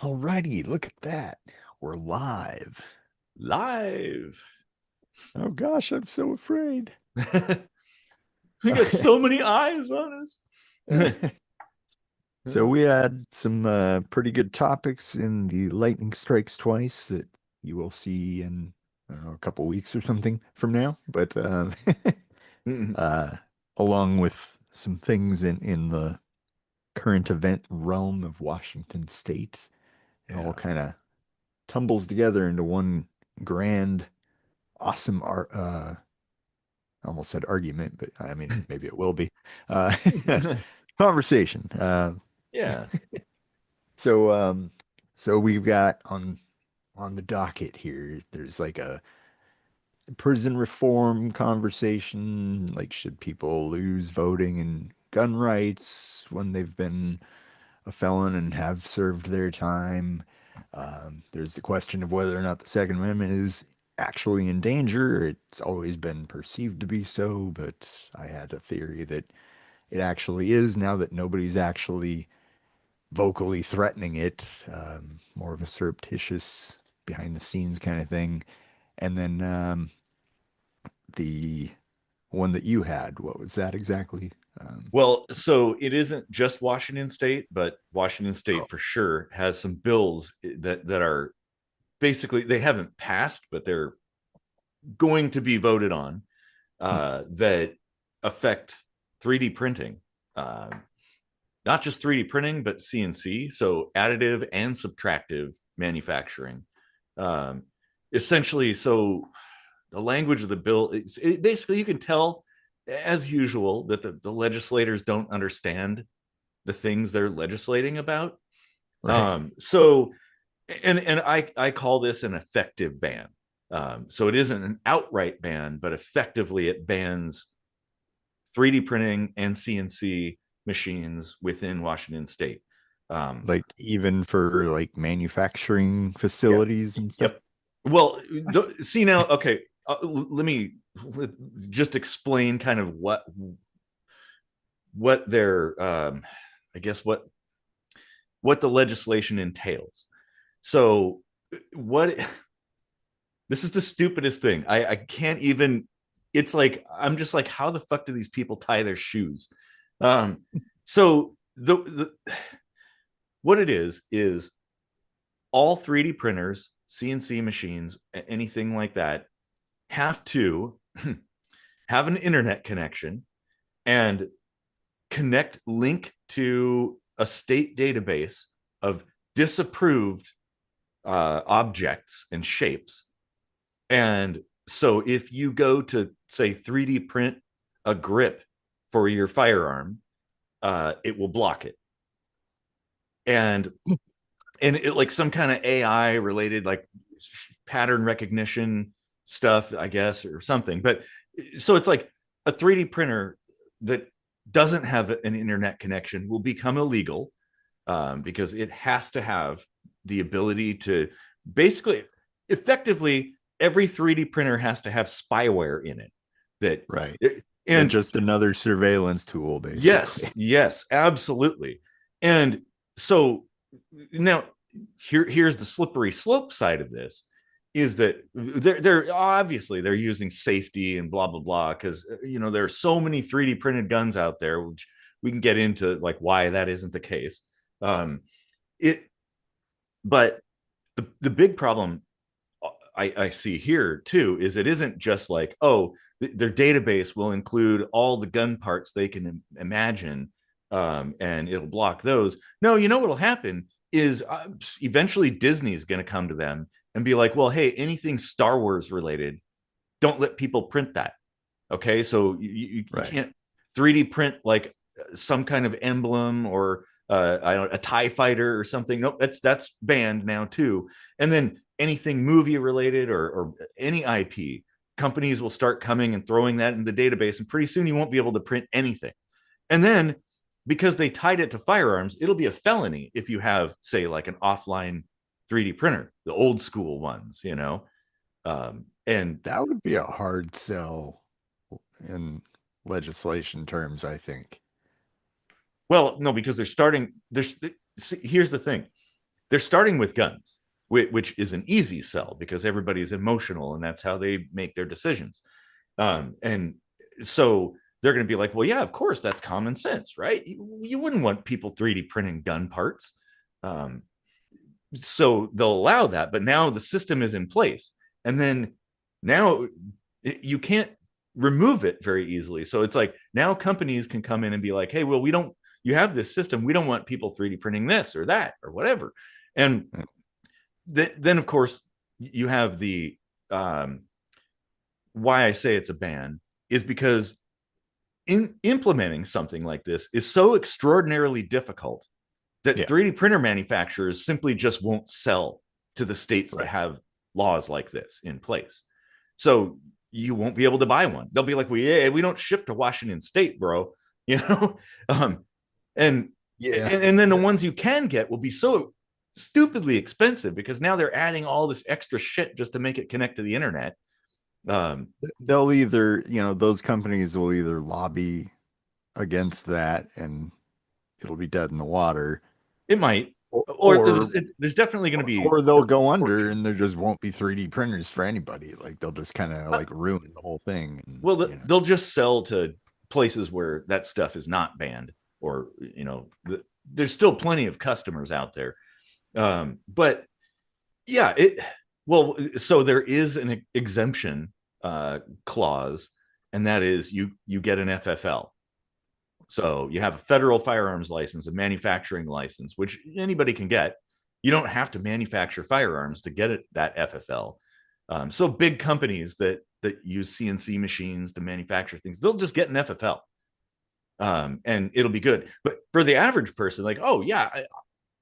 Alrighty, look at that. We're live. Live. Oh gosh, I'm so afraid. We got so many eyes on us. So we had some pretty good topics in the lightning strikes twice that you will see in I don't know, a couple weeks or something from now. But uh, along with some things in the current event realm of Washington State, it all Yeah. kind of tumbles together into one grand, awesome art. I almost said argument, but I mean, maybe it will be. Uh, conversation. Yeah. So, so we've got on the docket here, there's like a prison reform conversation, like should people lose voting and gun rights when they've been a felon and have served their time? There's the question of whether or not the Second Amendment is actually in danger. It's always been perceived to be so, but I had a theory that it actually is now that nobody's actually vocally threatening it, more of a surreptitious, behind the scenes kind of thing. And then the one that you had, what was that exactly? Um, Well, so it isn't just Washington State, but Washington oh, State for sure has some bills that are basically they haven't passed, but they're going to be voted on hmm, that affect 3D printing. Uh, Not just 3D printing, but CNC, so additive and subtractive manufacturing. Um, Essentially, so the language of the bill, basically you can tell, as usual, that the legislators don't understand the things they're legislating about. right. So, and I call this an effective ban. So it isn't an outright ban, but effectively it bans 3D printing and CNC machines within Washington State. Um, Like even for like manufacturing yeah. facilities and stuff. Yep. Well, see now, okay. Let me just explain kind of what their I guess what the legislation entails. So what this is the stupidest thing. I can't even it's like I'm just like how the fuck do these people tie their shoes? Um so the what it is all 3D printers, CNC machines, anything like that have to have an internet connection and link to a state database of disapproved objects and shapes. And so if you go to say 3D print a grip for your firearm, it will block it. And it like some kind of AI related like pattern recognition stuff, I guess, or something. But so it's like a 3D printer that doesn't have an internet connection will become illegal because it has to have the ability to basically effectively every 3D printer has to have spyware in it that Right. Yeah, and just another surveillance tool, yes, basically. yes, absolutely. And so now here's the slippery slope side of this is that they're obviously they're using safety and blah blah blah because there are so many 3D printed guns out there, which we can get into like why that isn't the case. It but the big problem I see here too is it isn't just like, oh, their database will include all the gun parts they can imagine, and it'll block those. No, you know what'll happen is eventually Disney's going to come to them and be like, well, hey, anything Star Wars related, don't let people print that. Okay, so you Right. can't 3D print like some kind of emblem or I don't a TIE fighter or something. Nope, that's banned now too. And then anything movie related or any IP, companies will start coming and throwing that in the database, and pretty soon you won't be able to print anything. And then because they tied it to firearms, it'll be a felony if you have, say, like an offline 3D printer, the old school ones. And That would be a hard sell in legislation terms, I think. well, no, because they're starting. Here's the thing: they're starting with guns, which is an easy sell because everybody's emotional and that's how they make their decisions. And so they're going to be like, well, yeah, of course, that's common sense, right? You wouldn't want people 3D printing gun parts. Um, so they'll allow that, but now the system is in place. And then now you can't remove it very easily. So it's like now companies can come in and be like, hey, well, you have this system. We don't want people 3D printing this or that or whatever. And then, of course, you have the why I say it's a ban is because in implementing something like this is so extraordinarily difficult that Yeah. 3D printer manufacturers simply just won't sell to the states that Right. have laws like this in place. So you won't be able to buy one. They'll be like, we don't ship to Washington State, bro. You know, um, and Yeah. and then the ones you can get will be so stupidly expensive because now they're adding all this extra shit just to make it connect to the internet. They'll either, those companies will either lobby against that and it'll be dead in the water, It might, or or or, there's definitely going to be or they'll go under and there just won't be 3D printers for anybody. Like they'll just kind of like ruin the whole thing. And well, they'll just sell to places where that stuff is not banned, or there's still plenty of customers out there. But yeah, so there is an exemption clause, and that is you get an FFL. So you have a federal firearms license, a manufacturing license, which anybody can get. You don't have to manufacture firearms to get that FFL. So big companies that use CNC machines to manufacture things, they'll just get an FFL, and it'll be good. But for the average person, like, oh yeah,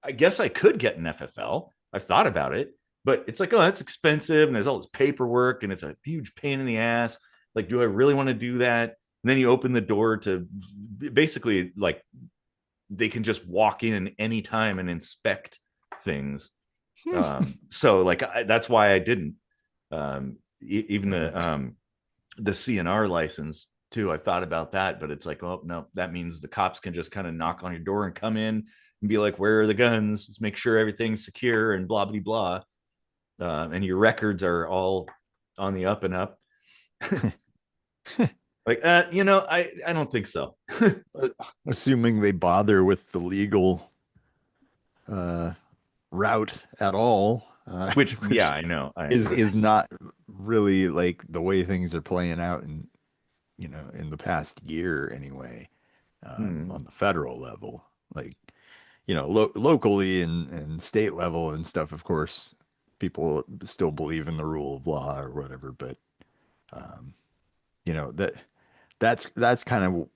I guess I could get an FFL. I've thought about it, but it's like, oh, that's expensive, and there's all this paperwork, and it's a huge pain in the ass. Like, do I really want to do that? And then you open the door to basically like they can just walk in anytime and inspect things. So like that's why I didn't. Even the CNR license too. I thought about that, but it's like, oh no, that means the cops can just kind of knock on your door and come in and be like, where are the guns? Let's make sure everything's secure and blah blah blah. And your records are all on the up and up. Like, I don't think so. assuming they bother with the legal uh, route at all, Which, yeah, which I know. is not really like the way things are playing out in the past year anyway, Hmm. on the federal level. Like, locally and state level and stuff, of course, people still believe in the rule of law or whatever, but um, you know, that that's kind of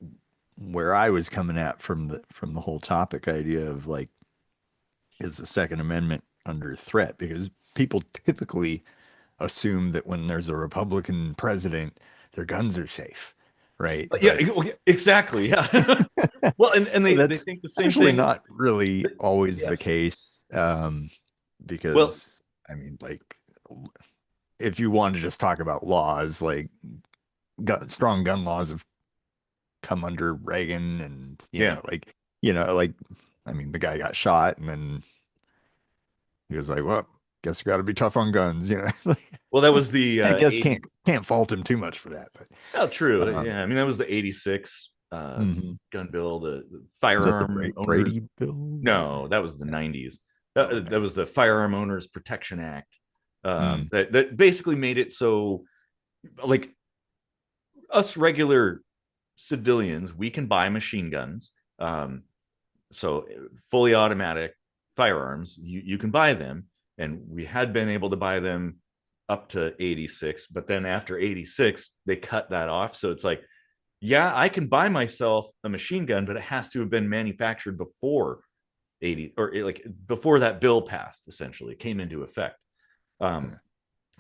where I was coming at from the whole topic idea of like, is the Second Amendment under threat? Because people typically assume that when there's a Republican president, their guns are safe, right? Yeah, But exactly. Yeah. Well, and they that's think the same actually thing. not really always the Yes. case, Well, because I mean, like, if you want to just talk about laws, like strong gun laws have come under Reagan, and yeah. like, I mean, the guy got shot, and then he was like, "Well, guess you got to be tough on guns," Like, Well, that was the I guess 80. can't fault him too much for that, but Oh, true. um, Yeah. I mean, that was the 86 mhm. gun bill, the Is that the firearm owners. Brady bill? No, that was the Yeah. 90s. Oh, That nice. was the Firearm Owners Protection Act. Mm. That basically made it so, like, us regular civilians, we can buy machine guns. So fully automatic firearms, you can buy them, and we had been able to buy them up to 86, but then after 86 they cut that off. So it's like, yeah, I can buy myself a machine gun, but it has to have been manufactured before 80, or like before that bill passed, essentially came into effect. um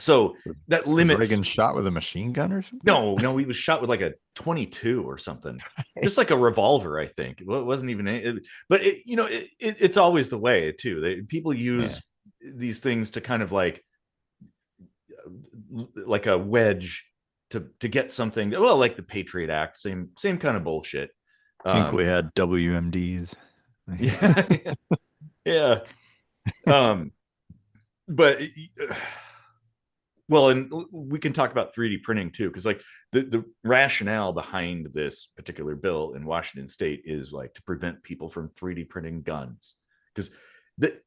so that Was limits. Reagan shot with a machine gun or something? No, he was shot with like a 22 or something, just like a revolver, I think. It wasn't even, but it's always the way too. People Yeah. use these things to kind of like a wedge to get something. Well, like the Patriot Act, same kind of bullshit. Hinckley Um, had WMDs. yeah, yeah. um, but well, and we can talk about 3D printing too, because like the rationale behind this particular bill in Washington State is like to prevent people from 3D printing guns, because the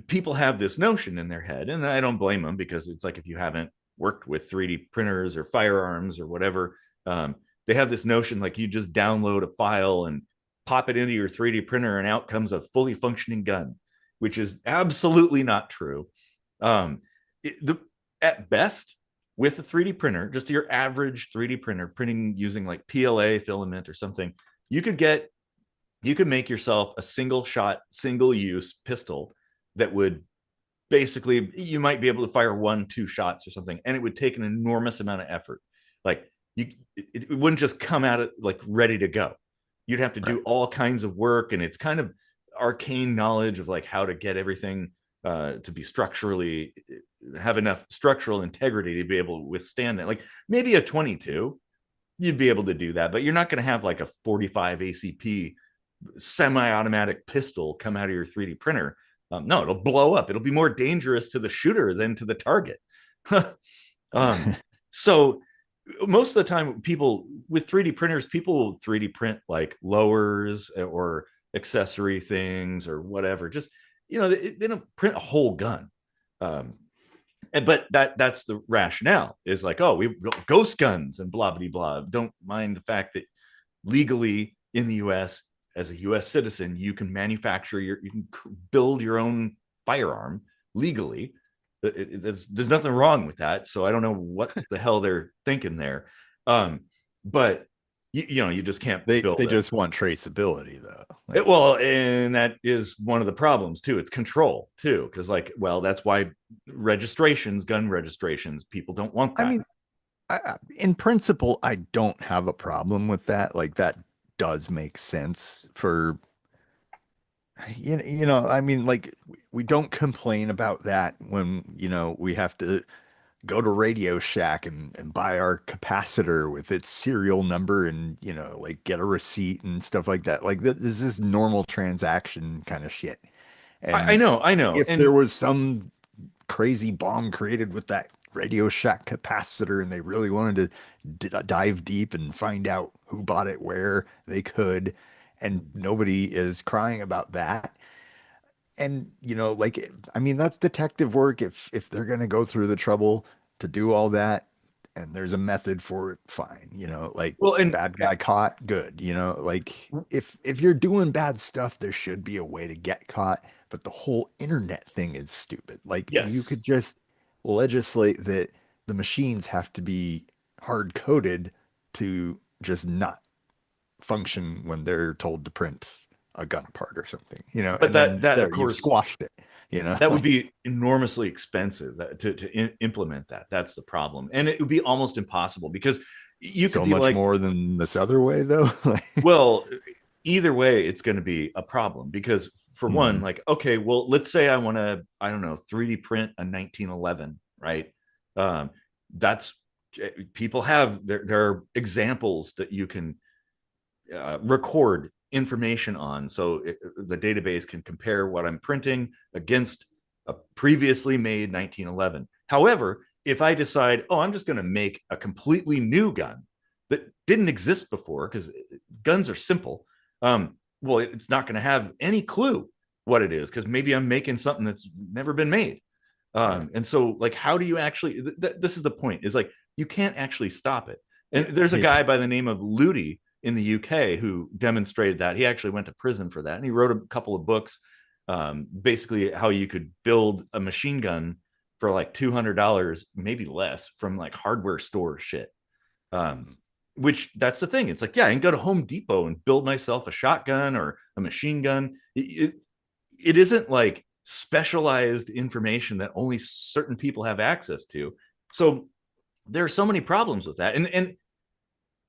people have this notion in their head, and I don't blame them, because it's like if you haven't worked with 3D printers or firearms or whatever, um, they have this notion like you just download a file and pop it into your 3D printer and out comes a fully functioning gun, which is absolutely not true. Um, the at best, with a 3D printer, just your average 3D printer printing using like PLA filament or something, you could get you could make yourself a single shot, single use pistol that would basically, you might be able to fire 1-2 shots or something, and it would take an enormous amount of effort. Like it wouldn't just come out of like ready to go. You'd have to Right. do all kinds of work, and it's kind of arcane knowledge of like how to get everything to be structurally, have enough structural integrity to be able to withstand that. Like maybe a 22, you'd be able to do that, but you're not going to have like a 45 ACP semi-automatic pistol come out of your 3D printer. No, it'll blow up. It'll be more dangerous to the shooter than to the target. um, so most of the time, people with 3D printers, people 3D print like lowers or accessory things or whatever. Just they don't print a whole gun. Um, but that's the rationale, is like, oh, we ghost guns and blah blah blah. Don't mind the fact that legally in the US, as a US citizen, you can you can build your own firearm legally. There's nothing wrong with that. So I don't know what the hell they're thinking there. But you just can't They build it. just want traceability though. Like, Well, and that is one of the problems too. It's control too, because like, well, that's why gun registrations, people don't want I that. mean, in principle, I don't have a problem with that. Like that does make sense for I mean, like we don't complain about that when, we have to go to Radio Shack and buy our capacitor with its serial number and, like get a receipt and stuff like that. Like this is normal transaction kind of shit. I And know, I know, if there and was some crazy bomb created with that Radio Shack capacitor and they really wanted to dive deep and find out who bought it where, they could. And nobody is crying about that. And, like, I mean, that's detective work. If they're going to go through the trouble to do all that and there's a method for it, fine. Like well, and bad guy caught, good. Like if you're doing bad stuff, there should be a way to get caught. But the whole internet thing is stupid. Like you yes, could just legislate that the machines have to be hard coded to just not function when they're told to print a gun part or something, but and then that of there, you've course, squashed it, that would like be enormously expensive to implement that. That's the problem, and it would be almost impossible, because you could so be much like, more than this other way though. Like, well, either way, it's going to be a problem, because for one, mhm. like, okay, well, let's say I want to, I don't know, 3D print a 1911, right? Um, that's people have there are examples that you can record information on, so the database can compare what I'm printing against a previously made 1911. However, if I decide, oh, I'm just going to make a completely new gun that didn't exist before, because guns are simple, well, it's not going to have any clue what it is, because maybe I'm making something that's never been made. Right. And so, like, how do you actually? This is the point: is like you can't actually stop it. And Yeah, there's a you guy can't. by the name of Ludi in the UK who demonstrated that. He actually went to prison for that, and he wrote a couple of books, basically how you could build a machine gun for like $200, maybe less, from like hardware store shit. Um, which that's the thing. It's like, yeah, I can go to Home Depot and build myself a shotgun or a machine gun. It isn't like specialized information that only certain people have access to. So there are so many problems with that. And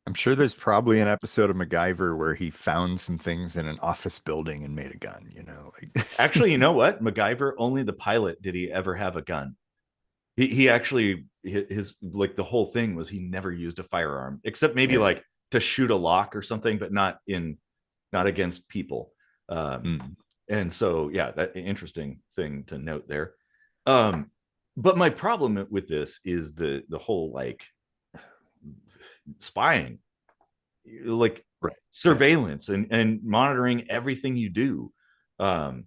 I'm sure there's probably an episode of MacGyver where he found some things in an office building and made a gun, like actually, you know what? MacGyver, only the pilot did he ever have a gun. He actually, his like the whole thing was he never used a firearm, except maybe yeah. like to shoot a lock or something, but not against people. Um, Mm. And so, yeah, that interesting thing to note there. Um, but my problem with this is the whole like spying, like Right. Yeah. surveillance and monitoring everything you do. Um,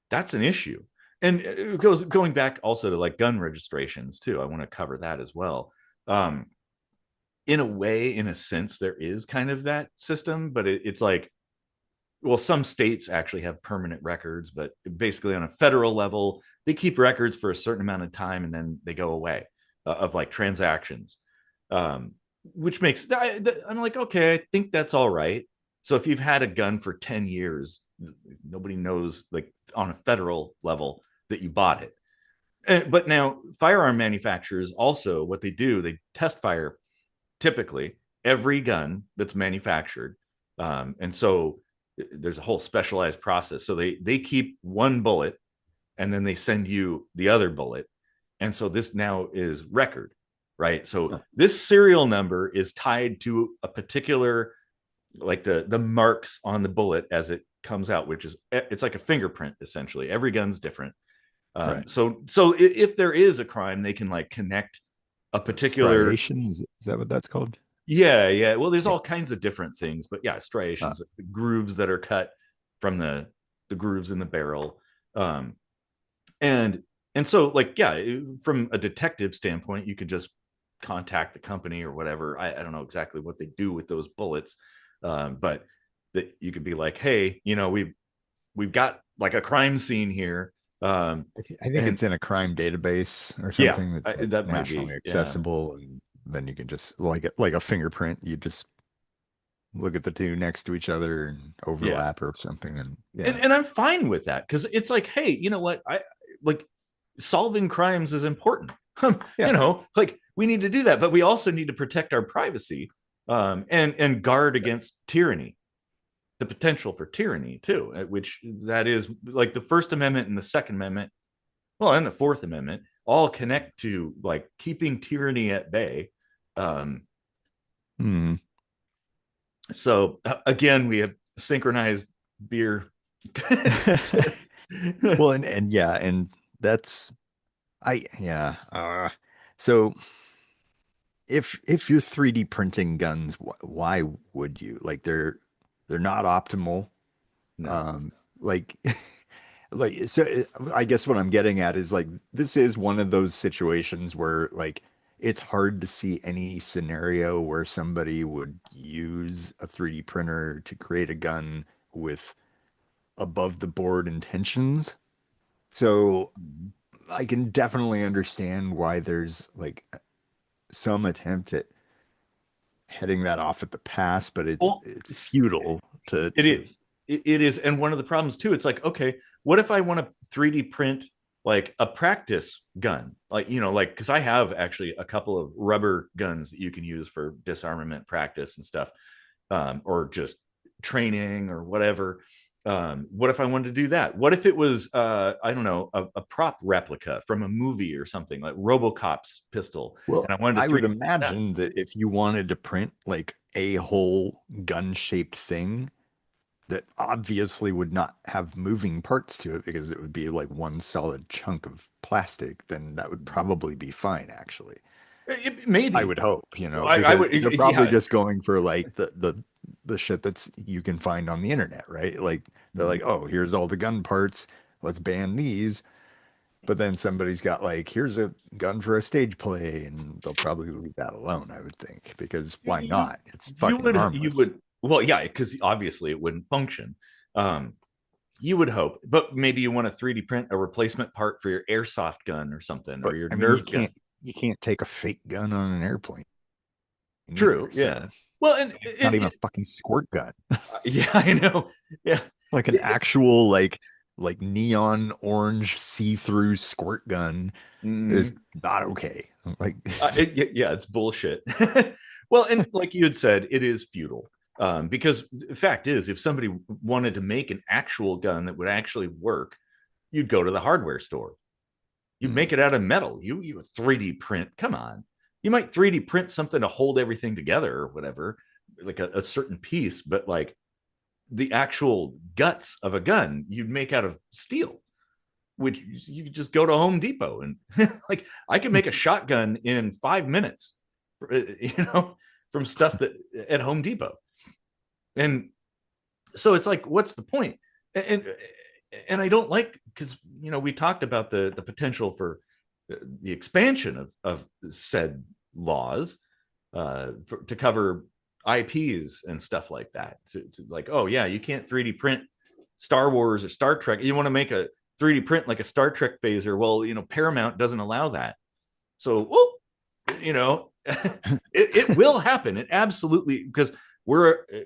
that's an issue. And it goes going back also to like gun registrations too. I want to cover that as well. Um, in a way, in a sense, there is kind of that system, but it's like, well, some states actually have permanent records, but basically on a federal level, they keep records for a certain amount of time and then they go away of like transactions, um, which makes I'm like, okay, I think that's all right. So if you've had a gun for 10 years, nobody knows like on a federal level that you bought it. But now firearm manufacturers also, what they do, they test fire typically every gun that's manufactured. And so there's a whole specialized process. So they keep one bullet and then they send you the other bullet. And so this now is record, right? So Huh. this serial number is tied to a particular, like the marks on the bullet as it comes out, which is it's like a fingerprint essentially. Every gun's different. Right. So if there is a crime, they can like connect a particular. Striation, is that what that's called? Yeah. Well, there's Yeah. all kinds of different things, but yeah, Uh, striations, the grooves that are cut from the grooves in the barrel, um, and and so like yeah, from a detective standpoint, you could just contact the company or whatever. I don't know exactly what they do with those bullets, but that you could be like, hey, we've got like a crime scene here, I think and it's in a crime database or yeah, something that's like that might nationally be yeah. accessible, and then you can just like a fingerprint. You just look at the two next to each other and Yeah, overlap or something, and and yeah, and I'm fine with that because it's like, hey, you know what? I like solving crimes is important. yeah, Like we need to do that, but we also need to protect our privacy, and guard against tyranny, the potential for tyranny too, which that is like the First Amendment and the Second Amendment, well, and the Fourth Amendment all connect to like keeping tyranny at bay. Um, hmm. so again, we have synchronized beer. Well, and yeah, and that's I yeah. So if you're 3D printing guns, why would you? Like they're not optimal. No. Um, like like so I guess what I'm getting at is like this is one of those situations where like it's hard to see any scenario where somebody would use a 3D printer to create a gun with above the board intentions. So Mhm. I can definitely understand why there's like some attempt at heading that off at the pass, but Well, it's futile it to is. It is. And one of the problems too, it's like, okay, what if I want to 3D print like a practice gun? Like, like because I have actually a couple of rubber guns that you can use for disarmament practice and stuff, or just training or whatever. What if I wanted to do that? What if it was I don't know, a prop replica from a movie or something like RoboCop's pistol, well, and I wanted I to would 3D print that? imagine that if you wanted to print like a whole gun-shaped thing that obviously would not have moving parts to it because it would be like one solid chunk of plastic, then that would probably be fine, actually. I Maybe would hope, I because would, they're probably yeah. just going for like the shit that's you can find on the internet, right? Like they're like, oh, here's all the gun parts. Let's ban these. But then somebody's got like, here's a gun for a stage play, and they'll probably leave that alone, I would think, because why you not? It's you fucking would you harmless. would well, yeah, because obviously it wouldn't function. um you would hope, but maybe you want to 3D print a replacement part for your airsoft gun or something, or But your I mean, Nerf gun. you can't take a fake gun on an airplane True, either. yeah. So Well, and not even a fucking squirt gun. yeah, I know. Yeah. Like an actual like neon orange see-through squirt gun is Mhm. not okay. Like Yeah, it's bullshit. Well, and like you had said, it is futile. Because the fact is, if somebody wanted to make an actual gun that would actually work, you'd go to the hardware store. You'd hmm, make it out of metal. You 3D print. Come on. You might 3D print something to hold everything together or whatever, like a certain piece, but like the actual guts of a gun you'd make out of steel, which you could just go to Home Depot and like I can make a shotgun in 5 minutes, you know, from stuff that at Home Depot. And so it's like, what's the point? And I don't like, because we talked about the potential for the expansion of said laws to cover IPs and stuff like that. To like, oh yeah, you can't 3D print Star Wars or Star Trek. You want to make a 3D print like a Star Trek phaser? Well, Paramount doesn't allow that. So, well, it will happen. It absolutely, because the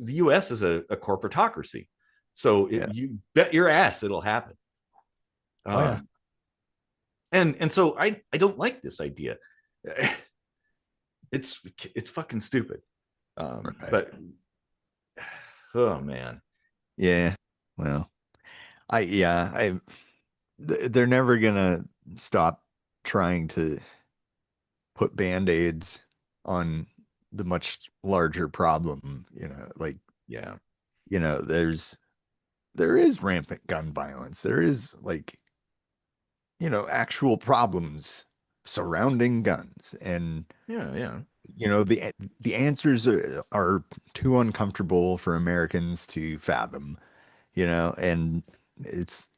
U.S. is a corporatocracy. So Yeah. you bet your ass it'll happen. Oh yeah. Um, and so I don't like this idea. It's fucking stupid. Right. But oh man, Yeah. Well, they're never gonna stop trying to put band-aids on the much larger problem, like, yeah, there is rampant gun violence. There is like, actual problems surrounding guns. And, yeah, yeah. the answers are too uncomfortable for Americans to fathom, and it's,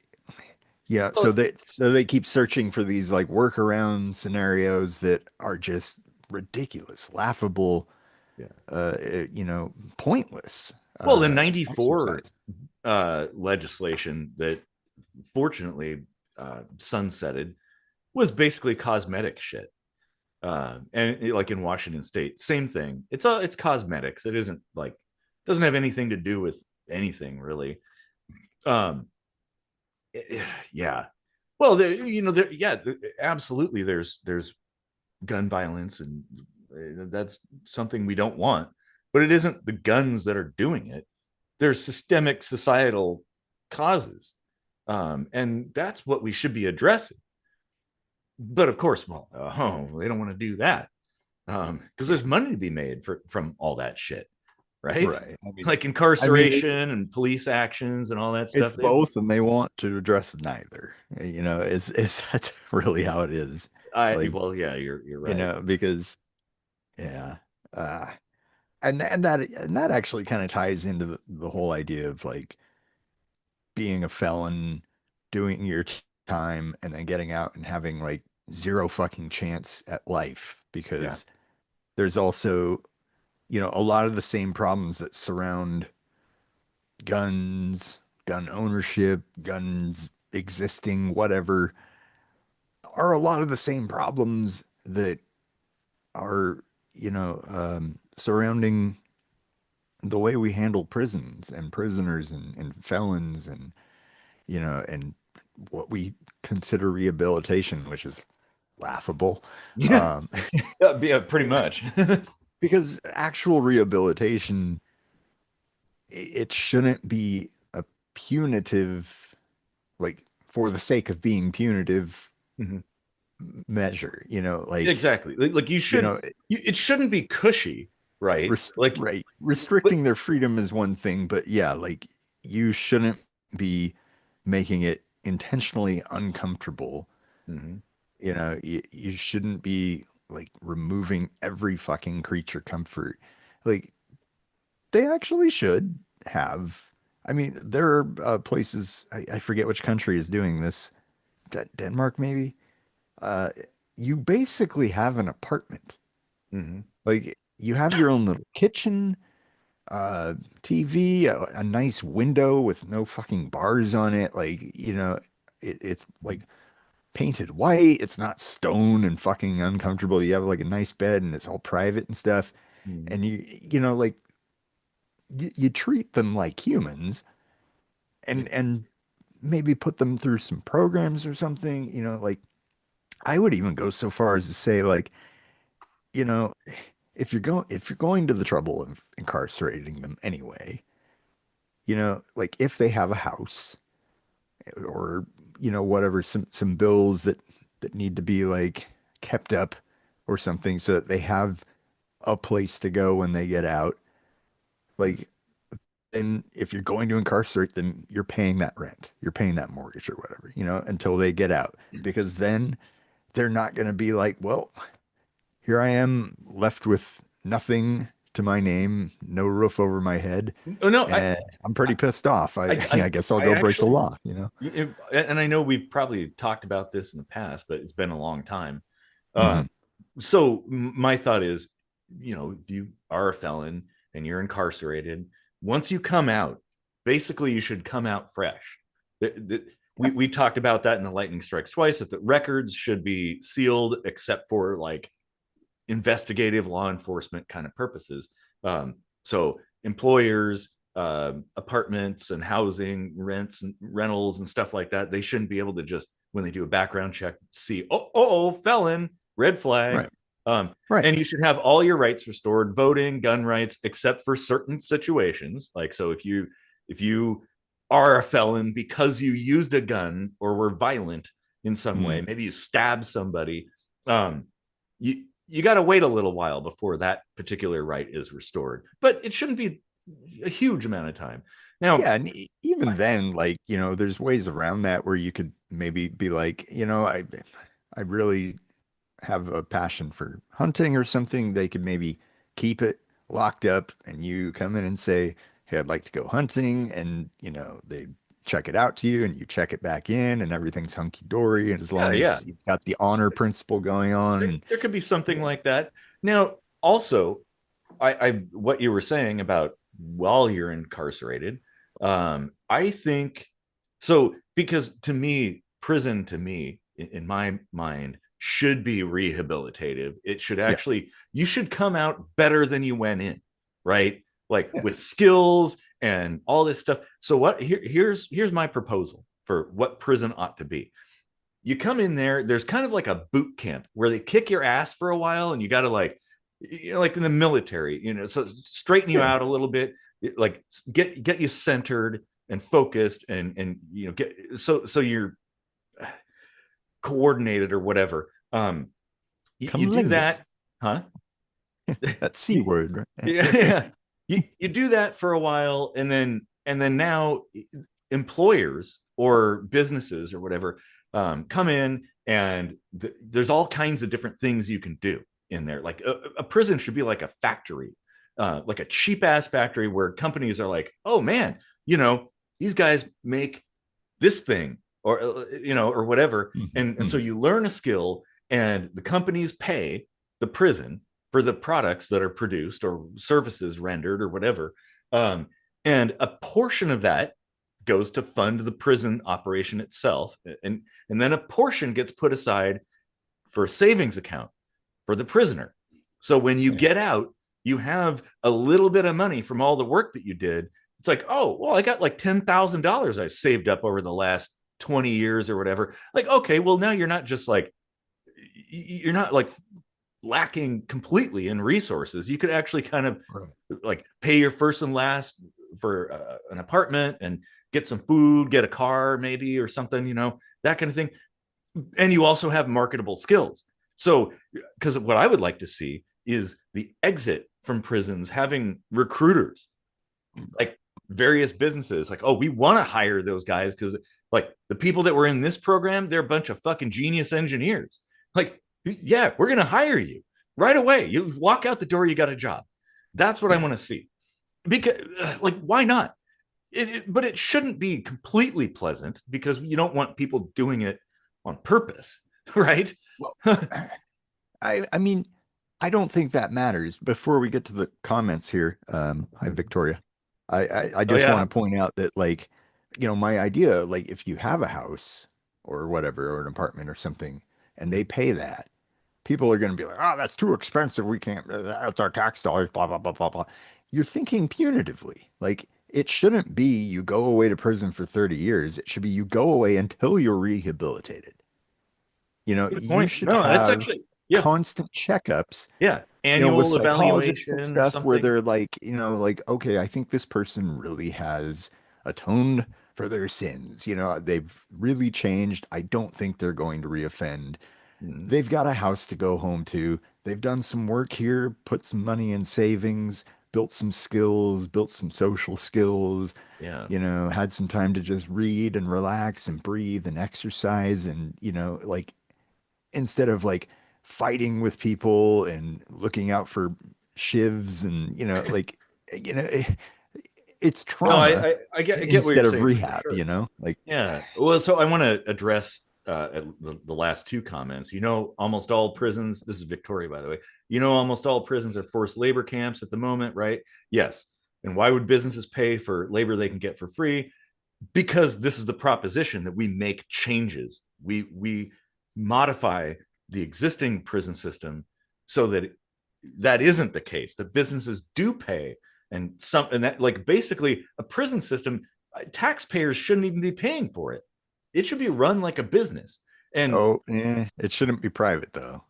Well, so they keep searching for these like workaround scenarios that are just ridiculous, laughable, yeah. pointless Well, the '94 exercise. legislation that fortunately sunsetted was basically cosmetic shit. And like in Washington State, same thing. It's cosmetics. It isn't like, doesn't have anything to do with anything really. Um, yeah. Well, yeah, absolutely. There's gun violence, and that's something we don't want. But it isn't the guns that are doing it. There's systemic societal causes, and that's what we should be addressing. But of course, well, they don't want to do that because Yeah. there's money to be made from all that shit, right? Right. Like I mean, incarceration and police actions and all that it's stuff. both, and they want to address neither. It's that's really how it is. Like, Well, yeah, you're right. because yeah, uh, and that actually kind of ties into the whole idea of like being a felon, doing your time, and then getting out and having like zero fucking chance at life, Yeah, because there's also, a lot of the same problems that surround guns, gun ownership, guns existing, whatever, are a lot of the same problems that are, surrounding the way we handle prisons and prisoners and felons, and what we consider rehabilitation, which is laughable. yeah, Um, yeah, pretty much. because actual rehabilitation, it shouldn't be a punitive, like, for the sake of being punitive Mhm. measure, Exactly. Like you you should. know, It shouldn't be cushy, right? Like, right, but restricting their freedom is one thing, but yeah, like, you shouldn't be making it intentionally uncomfortable. mhm. You shouldn't be like removing every fucking creature comfort. Like, they actually should have. I mean, there are places, I forget which country is doing this. Denmark, maybe. Uh, you basically have an apartment. Mhm. Like, you have your own little kitchen, uh, TV, a nice window with no fucking bars on it. Like, it's like painted white. It's not stone and fucking uncomfortable. You have like a nice bed and it's all private and stuff. Mhm. And like, you treat them like humans, Yeah. and maybe put them through some programs or something. Like, I would even go so far as to say, like, you know, if you're going to the trouble of incarcerating them anyway, like, if they have a house, or, whatever, some bills that need to be like kept up or something, so that they have a place to go when they get out. Like, then if you're going to incarcerate, then you're paying that rent, you're paying that mortgage or whatever, until they get out. Because then they're not going to be like, well, here I am left with nothing to my name, no roof over my head, Oh no, and I'm pretty pissed off. I, I I guess I'll I go break the actually, law. and I know we've probably talked about this in the past, but it's been a long time. Hmm. So my thought is, if you are a felon and you're incarcerated, once you come out, basically you should come out fresh. We talked about that in the lightning strikes twice, that the records should be sealed except for like investigative law enforcement kind of purposes. So employers, apartments and housing rents and rentals and stuff like that, they shouldn't be able to just, when they do a background check, see, oh, felon, red flag. Right. Right. And you should have all your rights restored, voting, gun rights, except for certain situations. Like, so if you are a felon because you used a gun or were violent in some way, Mm. maybe you stabbed somebody, you got to wait a little while before that particular right is restored. But it shouldn't be a huge amount of time. Now, Yeah, and even then, like, there's ways around that where you could maybe be like, I really have a passion for hunting or something. They could maybe keep it locked up and you come in and say, hey, I'd like to go hunting, and they check it out to you and you check it back in and everything's hunky dory. And as yeah, long yeah, as you've got the honor principle going on, and there could be something yeah, like that. Now, also, I what you were saying about while you're incarcerated, I think so, because to me, prison to me, in my mind, should be rehabilitative. It should yeah, actually, you should come out better than you went in, right? Like yeah, with skills and all this stuff. So here's my proposal for what prison ought to be. You come in there, there's kind of like a boot camp where they kick your ass for a while, and you got to like, like in the military, so straighten you yeah. out a little bit, like get you centered and focused, and get so you're coordinated or whatever. You do Cumlingus, that, huh? that C You, word, right? yeah, you do that for a while, and then now employers or businesses or whatever, come in, and there's all kinds of different things you can do in there. Like a prison should be like a factory, like a cheap ass factory where companies are like, oh man, you know these guys make this thing, or whatever, Mhm, and so mhm. you learn a skill, and the companies pay the prison for the products that are produced or services rendered or whatever, um, and a portion of that goes to fund the prison operation itself, and then a portion gets put aside for a savings account for the prisoner. So when you Yeah. get out, you have a little bit of money from all the work that you did. It's like, oh, well, I got like $10,000 I saved up over the last 20 years or whatever. Like, okay, well, now you're not like lacking completely in resources. You could actually kind of Right. like pay your first and last for an apartment, and get some food, get a car maybe or something, that kind of thing. And you also have marketable skills. So, because what I would like to see is the exit from prisons having recruiters, like various businesses, like, oh, we want to hire those guys because, like, the people that were in this program, they're a bunch of fucking genius engineers. Like, yeah, we're going to hire you right away. You walk out the door, you got a job. That's what I Yeah. want to see. Because, like, why not? But it shouldn't be completely pleasant, because you don't want people doing it on purpose, right? Well, Oh I mean, I don't think that matters. Before we get to the comments here, hi Victoria. I just want yeah, to point out that, like, my idea, like, if you have a house or whatever, or an apartment or something, and they pay that, people are going to be like, oh, that's too expensive. We can't, that's our tax dollars, blah, blah, blah, blah, blah. You're thinking punitively. Like, it shouldn't be you go away to prison for 30 years. It should be you go away until you're rehabilitated. good You point. should No, it's have actually, yeah, constant checkups, yeah, with annual psychologists and evaluation or stuff where something. they're like, okay, I think this person really has atoned for their sins. They've really changed. I don't think they're going to reoffend. Mm-hmm. They've got a house to go home to. They've done some work here, put some money in savings. built some skills, built some social skills, Yeah. had some time to just read and relax and breathe and exercise and, like instead of like fighting with people and looking out for shivs and, like, you know, it, it's No, trauma I get what you're instead of saying for rehab, sure. like, Yeah. Well, so I want to address the last two comments. Almost all prisons, this is Victoria, by the way, almost all prisons are forced labor camps at the moment, right? Yes. And why would businesses pay for labor they can get for free? Because this is the proposition that we make changes. We modify the existing prison system so that that isn't the case. That businesses do pay, and that, like, basically a prison system, taxpayers shouldn't even be paying for it. It should be run like a business. And oh, it shouldn't be private though.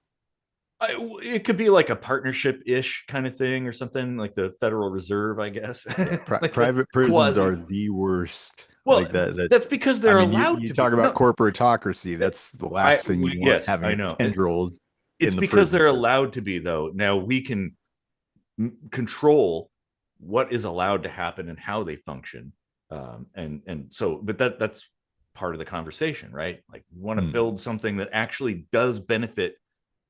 it could be like a partnership-ish kind of thing or something, like the Federal Reserve, I guess. Yeah, like private prisons quasi. are the worst. Well, Like that. that's because I they're mean, you allowed you to be. talk about No, corporatocracy. That's the I last thing you want yes, having I its know. tendrils It's in the because prison they're system. allowed to be, though. Now we can control what is allowed to happen and how they function, and so, but that's part of the conversation, right? Like, we want to Hmm. build something that actually does benefit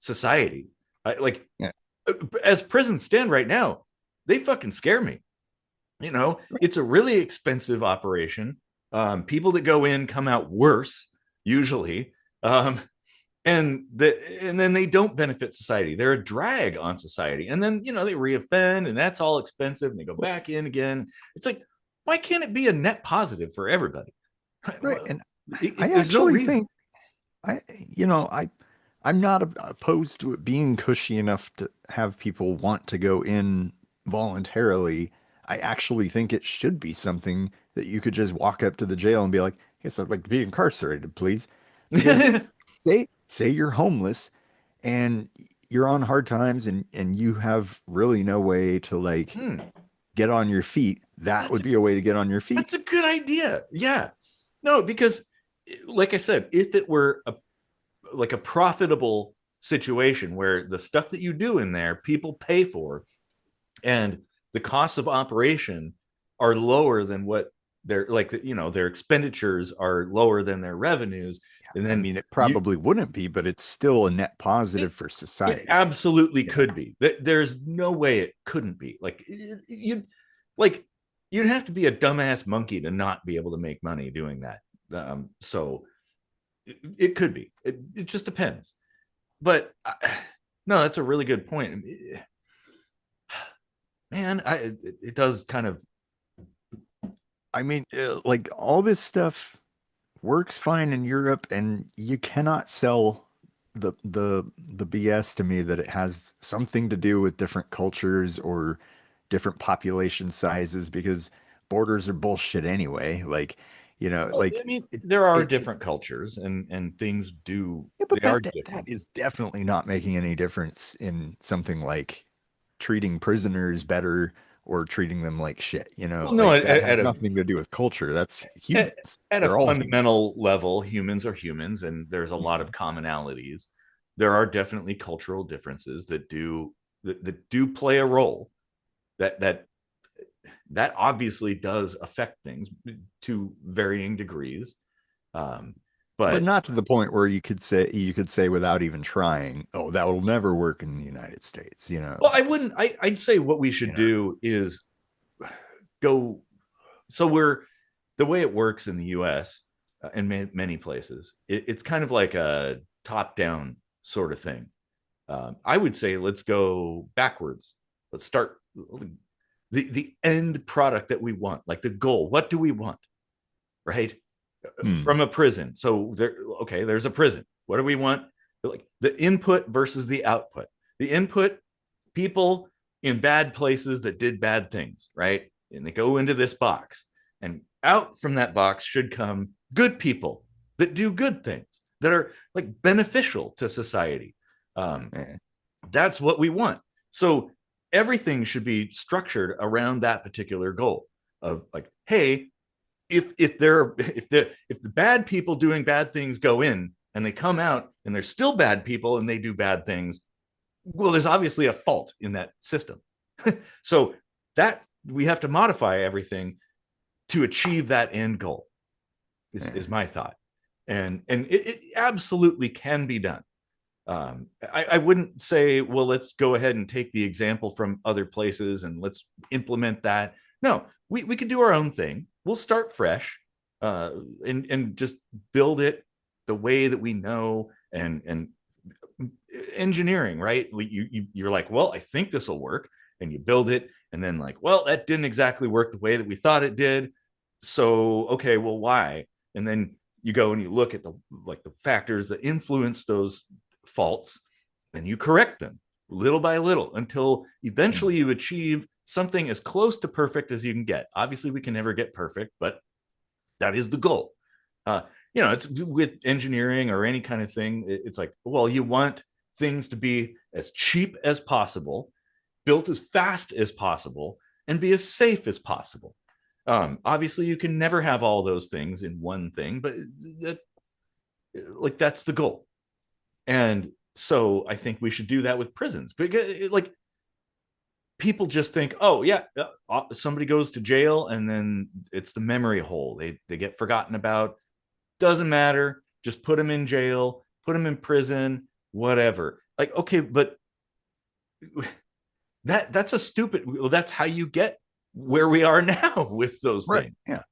society. Like, Yeah. as prisons stand right now, they fucking scare me. It's a really expensive operation. People that go in come out worse usually. Um, and then they don't benefit society. They're a drag on society. And then, they reoffend, and that's all expensive, and they go back in again. It's like, why can't it be a net positive for everybody? Right. And I There's no actually reason. think I, you know, I'm not opposed to it being cushy enough to have people want to go in voluntarily. I actually think it should be something that you could just walk up to the jail and be like, "Yes, I'd like to be incarcerated, please." Because say you're homeless and you're on hard times and you have really no way to like Hmm, get on your feet, that that's would a, be a way to get on your feet. that's a good idea. Yeah. No, because, like I said, if it were like a profitable situation where the stuff that you do in there people pay for, and the costs of operation are lower than what their, like, their expenditures are lower than their revenues, and I then mean, it you probably wouldn't be, but it's still a net it, positive for it society. absolutely You know? could be. There's no way it couldn't be. Like, you'd have to be a dumbass monkey to not be able to make money doing that. So it could be. It just depends. But no, that's a really good point. Man, it does kind of. I mean, like all this stuff works fine in Europe, and you cannot sell the BS to me that it has something to do with different cultures or different population sizes because borders are bullshit anyway. Like, Well, I like mean, there are it different cultures, and things do. yeah, They but are that different. is definitely not making any difference in something like treating prisoners better or treating them like shit. Well, no, Like that has nothing to do with culture. That's at, humans. at a They're all humans. fundamental level, humans are humans, and there's a lot of Mhm. commonalities. There are definitely cultural differences that do play a role. That that obviously does affect things to varying degrees. Um, But but not to the point where you could say without even trying, oh, that will never work in the United States. well, I wouldn't. I'd say what we You should know. do is go. So the way it works in the U.S. In many places, it's kind of like a top-down sort of thing. I would say let's go backwards. Let's start the end product that we want, like the goal. What do we want, right? Hmm. From a prison. So there, okay, there's a prison. What do we want? Like the input versus the output. The input, people in bad places that did bad things, right? And they go into this box. And out from that box should come good people that do good things, that are like beneficial to society. Um, Eh. that's what we want. So everything should be structured around that particular goal of, like, hey, if the bad people doing bad things go in and they come out and they're still bad people and they do bad things, well, there's obviously a fault in that system. So that we have to modify everything to achieve that end goal Yeah. is my thought. And it absolutely can be done. I wouldn't say, well, let's go ahead and take the example from other places and let's implement that. No, we could do our own thing. We'll start fresh, uh, and just build it the way that we know. And engineering, right? You're like, well, I think this will work, and you build it, and then like, well, that didn't exactly work the way that we thought it did. So okay, well, why? And then you go and you look at the factors that influence those faults, and you correct them little by little until eventually you achieve something as close to perfect as you can get. Obviously, we can never get perfect, but that is the goal. Uh, it's with engineering or any kind of thing. It's like, well, you want things to be as cheap as possible, built as fast as possible, and be as safe as possible. Obviously, you can never have all those things in one thing, but that's the goal. And so I think we should do that with prisons, because like people just think, oh yeah, somebody goes to jail and then it's the memory hole. They get forgotten about. Doesn't matter. Just put them in jail, put them in prison, whatever. Like, okay, but that's a stupid. Well, that's how you get where we are now with those Right. things. Yeah.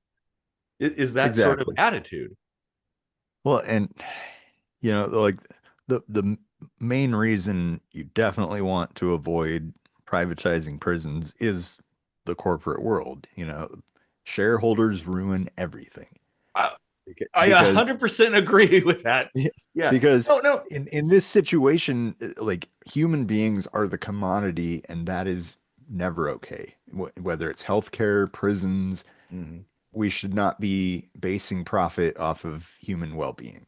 Is that sort of Exactly. attitude? Well, and like the main reason you definitely want to avoid privatizing prisons is the corporate world. Shareholders ruin everything. I, I Because 100% agree with that. Yeah. because No, no. in this situation, like human beings are the commodity, and that is never okay. Whether it's healthcare, prisons, Mhm. we should not be basing profit off of human well-being.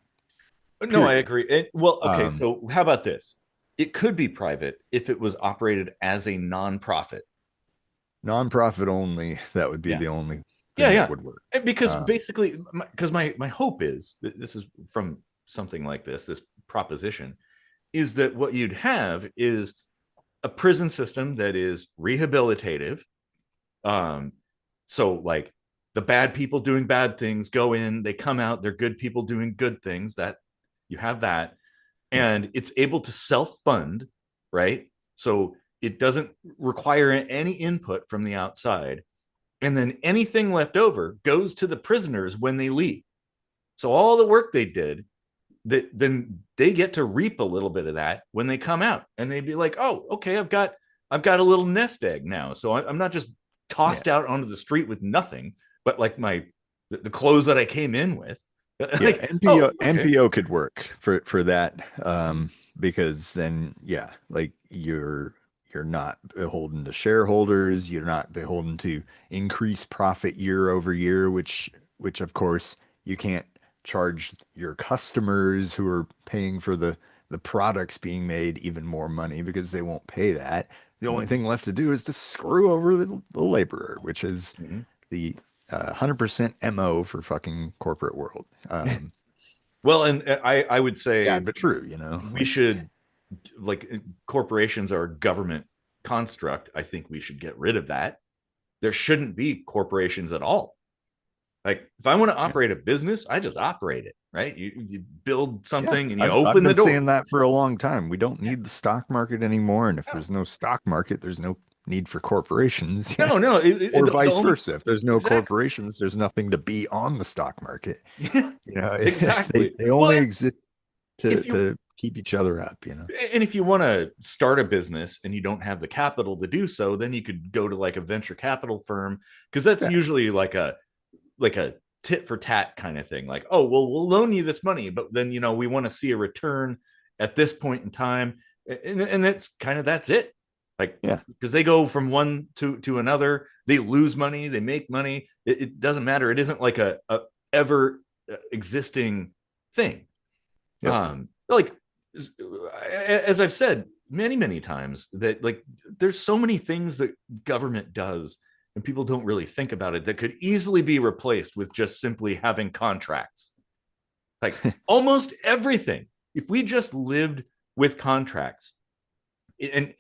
No, I Period. agree. Well, okay. Um, So how about this? It could be private if it was operated as a nonprofit. Nonprofit only, that would be Yeah. the only Yeah, thing that yeah. would work. Because Um, basically, because my hope is this is from something like this proposition is that what you'd have is a prison system that is rehabilitative. Um, so like the bad people doing bad things go in, they come out, they're good people doing good things. That you have that, yeah, and it's able to self fund, right? So it doesn't require any input from the outside, and then anything left over goes to the prisoners when they leave. So all the work they did, then they get to reap a little bit of that when they come out, and they'd be like, "Oh, okay, I've got a little nest egg now, so I'm not just yeah, tossed out onto the street with nothing, but like the clothes that I came in with." yeah. Like, oh, okay, NPO could work for that, because then like you're not beholden to shareholders, you're not beholden to increase profit year over year, which of course you can't charge your customers who are paying for the products being made even more money because they won't pay that. The only mm-hmm. thing left to do is to screw over the laborer, which is Mm-hmm. the 100% MO for fucking corporate world. Well, and I would say That's that true, we like, should, like, corporations are a government construct. I think we should get rid of that. There shouldn't be corporations at all. Like, if I want to yeah, operate a business, I just operate it, right? You build yeah. something and you I've open the been door. saying that for a long time. We don't Yeah. need the stock market anymore, and if No, there's no stock market, there's no need for corporations. Yeah. no, no. Or The vice only versa. If there's no exactly, corporations, there's nothing to be on the stock market. They exactly. they Well, only and exist to if you to keep each other up. and if you want to start a business and you don't have the capital to do so, then you could go to like a venture capital firm, because that's Yeah. usually like a tit for tat kind of thing. Like, oh, well, we'll loan you this money, but then we want to see a return at this point in time, and that's it. Like, Yeah. because they go from one to another, they lose money, they make money. It doesn't matter. It isn't like a ever existing thing. Yep. Like, as I've said many times, that like there's so many things that government does and people don't really think about it that could easily be replaced with just simply having contracts. Like almost everything. If we just lived with contracts, and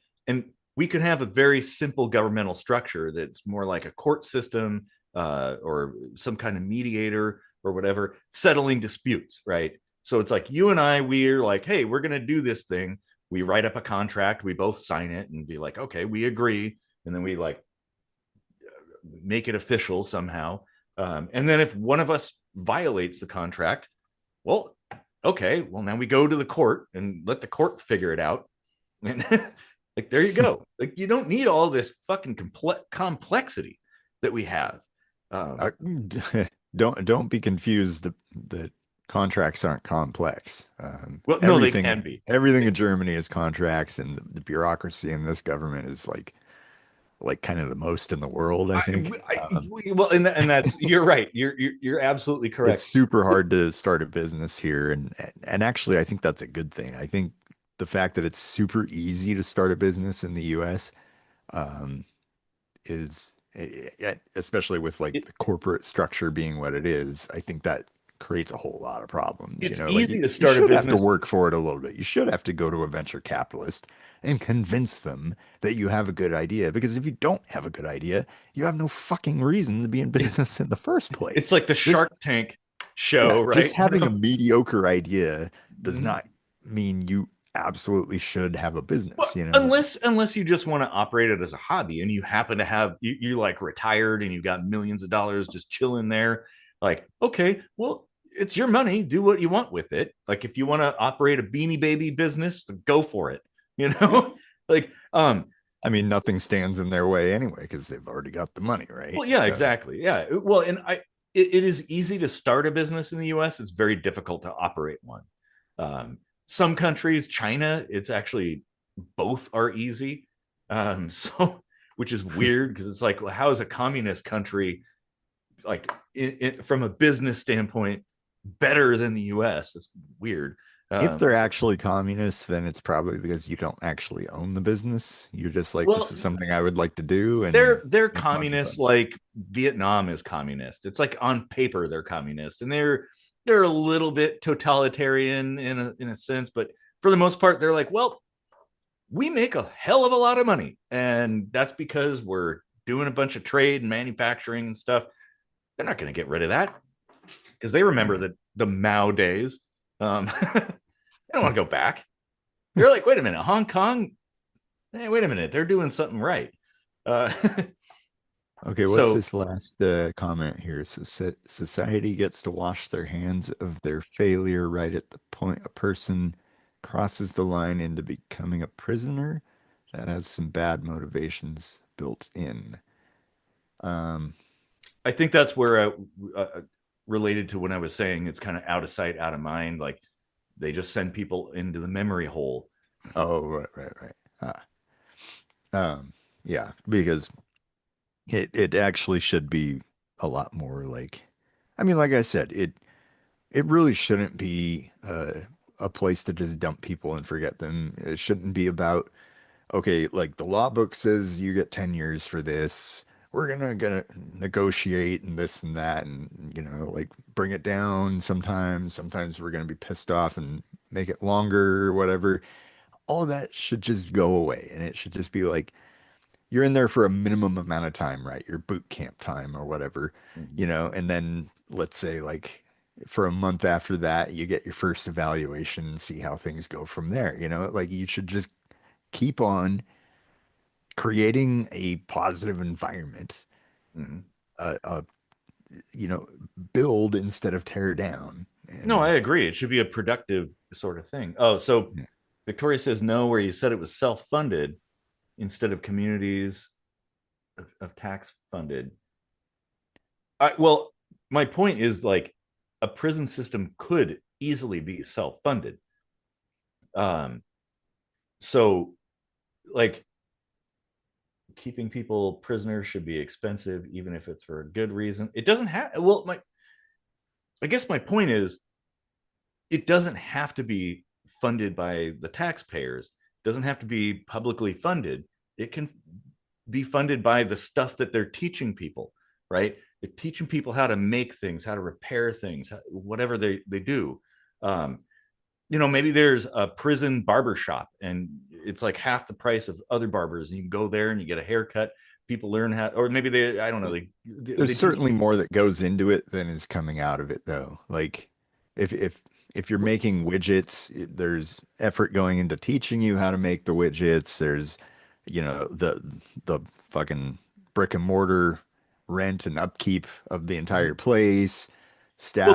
we could have a very simple governmental structure that's more like a court system, or some kind of mediator or whatever, settling disputes, right? So it's like you and I, we're like, hey, we're going to do this thing. We write up a contract, we both sign it and be like, okay, we agree. And then we like make it official somehow. And then if one of us violates the contract, well, okay, well, now we go to the court and let the court figure it out. And like, there you go. Like, you don't need all this fucking complexity that we have. Um, Uh, don't be confused that contracts aren't complex. well, no, they can be. Everything in Germany is contracts, and the bureaucracy in this government is like kind of the most in the world, I I, think. well, and that's, you're right. You're absolutely It's correct. super hard to start a business here, and actually, I think that's a good thing. I think the fact that it's super easy to start a business in the U.S. Um, is especially with like It, the corporate structure being what it is, I think that creates a whole lot of problems. it's Like easy to you start a should have to business. work for it a little bit. You should have to go to a venture capitalist and convince them that you have a good idea. Because if you don't have a good idea, you have no fucking reason to be in business in the first It's place. like the Just Shark Tank Yeah, show, just right? having a mediocre idea does Mhm. not mean you absolutely should have a Well, business, you know? unless you just want to operate it as a hobby and you happen to have you like retired and you got millions of dollars just chilling there, like, okay, well, it's your money, do what you want with it. Like, if you want to operate a Beanie Baby business, go for it, you know. Like, I mean, nothing stands in their way anyway because they've already got the money, well, right? yeah, So, exactly, yeah. Well, and it is easy to start a business in the US. It's very difficult to operate one. Some countries, China, it's actually, both are easy. So, which is weird because it's like, well, how is a communist country, like, from a business standpoint, better than the US? It's weird. if they're So, actually communists, then it's probably because you don't actually own the business. You're just like, this well, is something I would like to do and they're make money communist, from it. like Vietnam is communist. It's like on paper they're communist, and they're a little bit totalitarian in a sense, but for the most part, they're like, well, we make a hell of a lot of money, and that's because we're doing a bunch of trade and manufacturing and stuff. They're not going to get rid of that because they remember Yeah. the Mao days. They don't want to go back. They're like, wait a minute, Hong Kong. Hey, wait a minute, they're doing something right. Uh, Okay, what's so this last comment here? So, society gets to wash their hands of their failure right at the point a person crosses the line into becoming a prisoner. That has some bad motivations built in. Um, I think that's where related to when I was saying it's kind of out of sight, out of mind. Like, they just send people into the memory hole. oh, right, right, right. Yeah, because it actually should be a lot more like, I mean, like I said, it really shouldn't be a place to just dump people and forget them. It shouldn't be about, okay, like the law book says you get 10 years for this. We're gonna negotiate and this and that and like bring it down sometimes. Sometimes we're gonna be pissed off and make it longer or whatever. All of that should just go away and it should just be like you're in there for a minimum amount of time, right? Your boot camp time or whatever, Mm-hmm. and then let's say like for a month after that, you get your first evaluation and see how things go from there. Like you should just keep on creating a positive environment, Mm-hmm. uh, you know, build instead of tear down. No, I And agree. It should be a productive sort of thing. Oh, so yeah. Victoria says no, where you said it was self-funded instead of communities of tax funded. Well, my point is, like, a prison system could easily be self-funded. Um, so, like, keeping people prisoners should be expensive, even if it's for a good reason. It doesn't have. Well, I guess my point is, it doesn't have to be funded by the taxpayers. It doesn't have to be publicly funded. It can be funded by the stuff that they're teaching people, right? They're teaching people how to make things, how to repair things, whatever they do. Um, Maybe there's a prison barber shop, and it's like half the price of other barbers, and you can go there and you get a haircut. People learn how, or maybe they, I don't know, There's they teach. certainly more that goes into it than is coming out of it, though. Like, if if if you're making widgets, there's effort going into teaching you how to make the widgets. There's, the fucking brick and mortar rent and upkeep of the entire place, Well,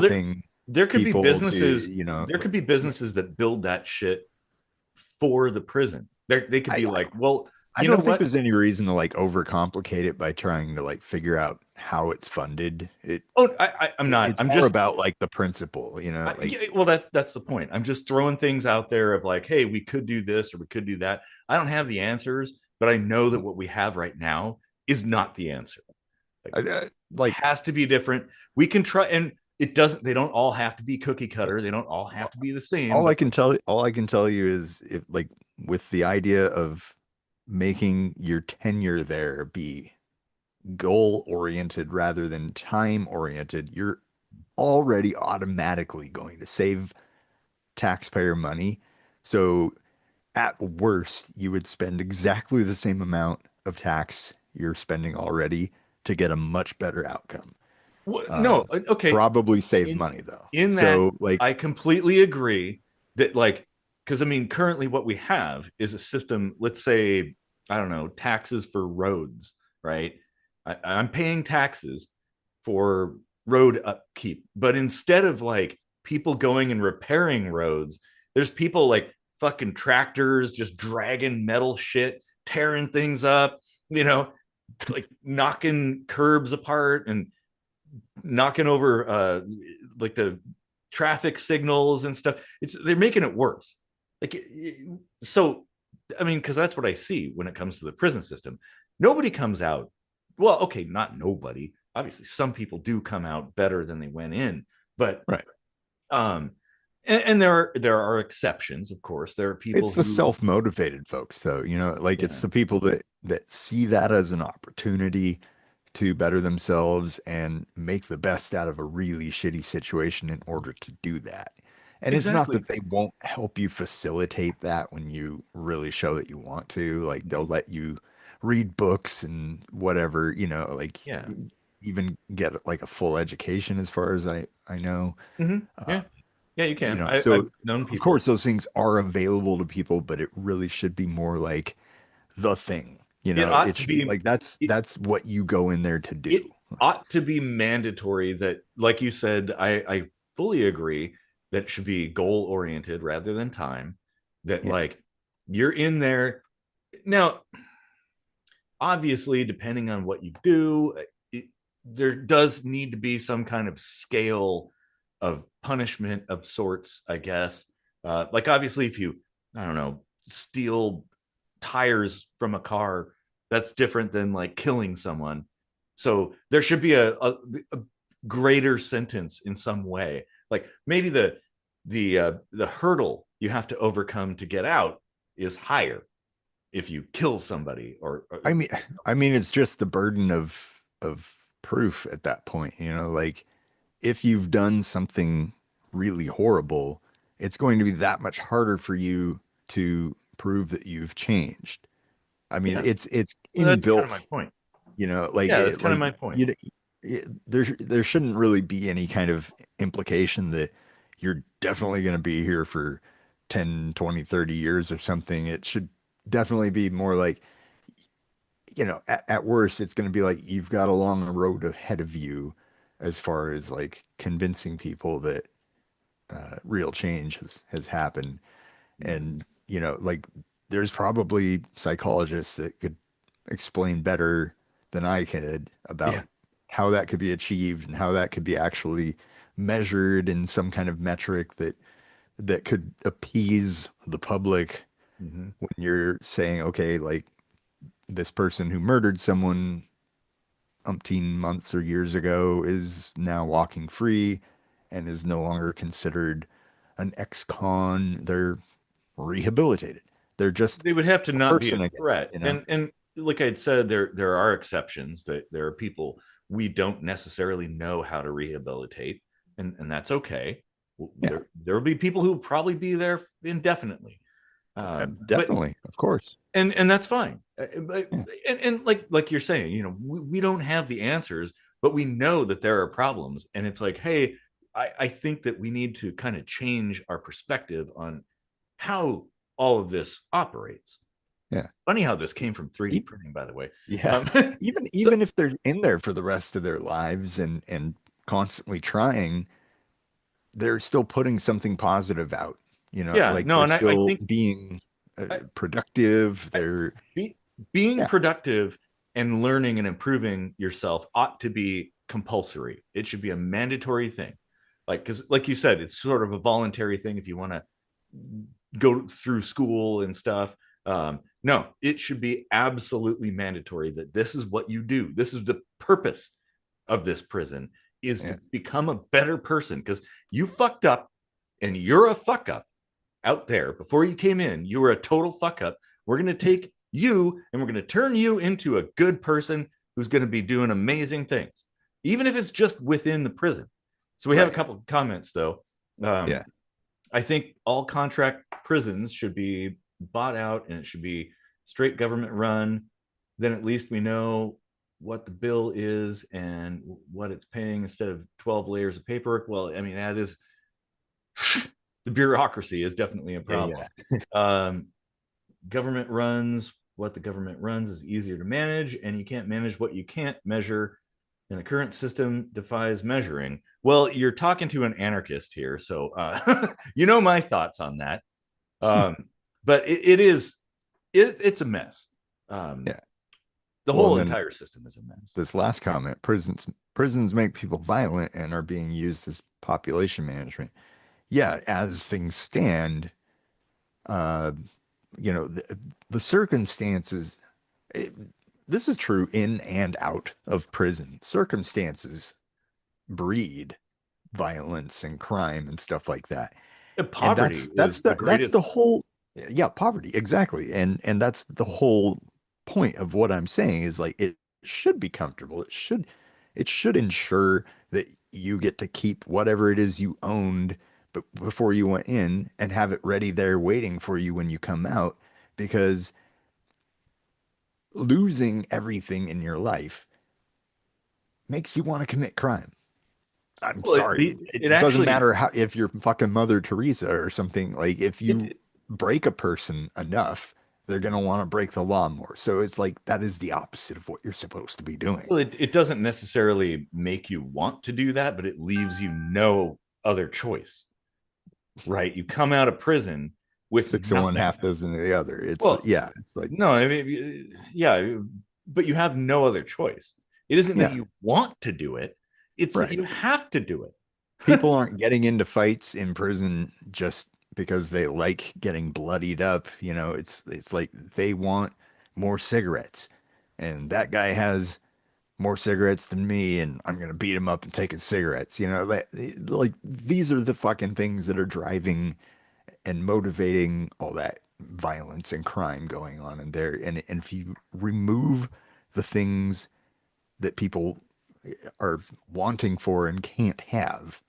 staffing there could be people to, businesses, there could be like, businesses that build that shit for the prison. They could I be like, well, I you know don't think what? there's any reason to like overcomplicate it by trying to like figure out how it's funded. Oh, I'm not. It's I'm more just about like the principle, like, yeah, well, that's the point. I'm just throwing things out there of like, hey, we could do this or we could do that. I don't have the answers, but I know that what we have right now is not the answer. Like, like has to be different. We can try, and it doesn't. They don't all have to be cookie cutter. They don't all have to be the same. But all I can tell you is, if like, with the idea of making your tenure there be goal oriented rather than time oriented, you're already automatically going to save taxpayer money. So at worst, you would spend exactly the same amount of tax you're spending already to get a much better outcome. no, okay. Probably save In money though. in that, So like, I completely agree that, like, because I mean, currently what we have is a system. Let's say, I don't know, taxes for roads, right? I'm paying taxes for road upkeep, but instead of like people going and repairing roads, there's people like fucking tractors just dragging metal shit, tearing things up, you know, like knocking curbs apart and knocking over like the traffic signals and stuff. They're making it worse. Like, so I mean, because that's what I see when it comes to the prison system. Nobody comes out, well, okay, not nobody. Obviously, some people do come out better than they went in, but right. um, and there are exceptions, of course. There are people It's the who, self-motivated folks, though, like, it's yeah, the people that see that as an opportunity to better themselves and make the best out of a really shitty situation in order to do that. And it's not exactly, that they won't help you facilitate that when you really show that you want to. Like, they'll let you read books and whatever, like, yeah, even get like a full education as far as I know. mm-hmm. Uh, Yeah, yeah, you can. so I've known of people. course those things are available to people, but it really should be more like the thing. It It ought to should be be. like It, that's what you go in there to it do. ought to be mandatory that, like you said, I fully agree that it should be goal oriented rather than time. That, Yeah. like, you're in there now. Obviously, depending on what you do, it, there does need to be some kind of scale of punishment of sorts, I guess. Like, obviously, if you, I don't know, steal tires from a car, that's different than like killing someone. So there should be a greater sentence in some way. Like, maybe the hurdle you have to overcome to get out is higher if you kill somebody, or I mean, it's just the burden of proof at that point, like, if you've done something really horrible, it's going to be that much harder for you to prove that you've changed. I mean, yeah. it's Well, that's kind of my inbuilt, point. like, Yeah, that's kind of my point. there shouldn't really be any kind of implication that you're definitely going to be here for 10, 20, 30 years or something. It should definitely be more like, at worst, it's going to be like you've got a long road ahead of you as far as like convincing people that real change has happened. And, like, there's probably psychologists that could explain better than I could Yeah. about how that could be achieved and how that could be actually measured in some kind of metric that could appease the public Mm-hmm. when you're saying, okay, like, this person who murdered someone umpteen months or years ago is now walking free and is no longer considered an ex-con. They're rehabilitated. They're just They would have to a not be a person again, threat. you know? And like I'd said, there are exceptions, that there are people we don't necessarily know how to rehabilitate, and that's okay. Yeah. There will be people who will probably be there indefinitely. But Definitely, of course. and that's fine. Yeah, And like you're saying, we don't have the answers, but we know that there are problems, and it's like, hey, I think that we need to kind of change our perspective on how all of this operates. yeah. Funny how this came from 3D E- printing, by the way. Yeah. Um, Even so even if they're in there for the rest of their lives and constantly trying, they're still putting something positive out. yeah, Like no, they're and I still think being I, productive. I, They're be, being yeah, productive and learning and improving yourself ought to be compulsory. It should be a mandatory thing. Like, because like you said, it's sort of a voluntary thing if you want to go through school and stuff. No, it should be absolutely mandatory that this is what you do. This is the purpose of this prison, is yeah, to become a better person, because you fucked up and you're a fuck up out there. Before you came in, you were a total fuck up. We're going to take you and we're going to turn you into a good person who's going to be doing amazing things, even if it's just within the prison. So we have a right. couple of comments though. Um, Yeah. I think all contract prisons should be bought out and it should be straight government run. Then at least we know what the bill is and what it's paying instead of 12 layers of paperwork. Well, I mean, that is the bureaucracy is definitely a Yeah, problem. Um, Government runs what the government runs is easier to manage, and you can't manage what you can't measure. And the current system defies measuring. Well, you're talking to an anarchist here, so my thoughts on that. yeah. Um, but it's a mess. Um, Yeah. the Well, and whole then entire system is a mess. this last comment, prisons make people violent and are being used as population management. Yeah, as things stand, uh, the circumstances, it, this is true in and out of prison. Circumstances breed violence and crime and stuff like that. And And poverty is the that's the greatest. whole, yeah, poverty, exactly. And that's the whole point of what I'm saying is like it should be comfortable. It should ensure that you get to keep whatever it is you owned but before you went in and have it ready there waiting for you when you come out, because losing everything in your life makes you want to commit crime. I'm Well, sorry. it It doesn't actually matter how if you're fucking Mother Teresa or something. Like if you it break a person enough, they're gonna want to break the law more. So it's like that is the opposite of what you're supposed to be doing. Well, it doesn't necessarily make you want to do that, but it leaves you no other choice, right? You come out of prison with Six of one, nothing. half dozen of the other. It's Well, yeah, it's like no, I mean, yeah, but you have no other choice. It isn't that yeah, you want to do it, it's that right. you have to do it. People aren't getting into fights in prison just because they like getting bloodied up. It's like they want more cigarettes. And that guy has more cigarettes than me, and I'm gonna beat him up and take his cigarettes. Like these are the fucking things that are driving and motivating all that violence and crime going on in there. And if you remove the things that people are wanting for and can't have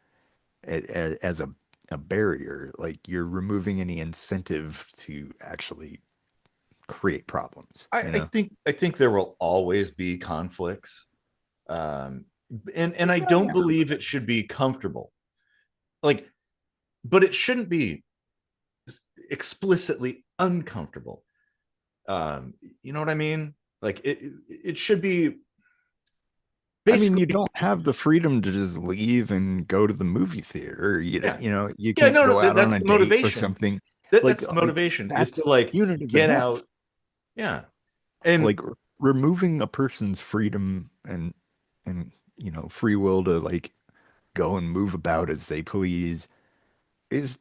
as a barrier, like you're removing any incentive to actually create problems, I, you I know? think I think there will always be conflicts. Um, and I Yeah, don't yeah. believe it should be comfortable. Like, but it shouldn't be explicitly uncomfortable. You know what I mean? Like it should be I mean, you basically, don't have the freedom to just leave and go to the movie theater. yeah, You yeah. can't No, no, go out on that's a the date or motivation. something. That's the Like motivation is that's to like punitive get enough. out. Yeah, and Like removing a person's freedom and free will to like go and move about as they please is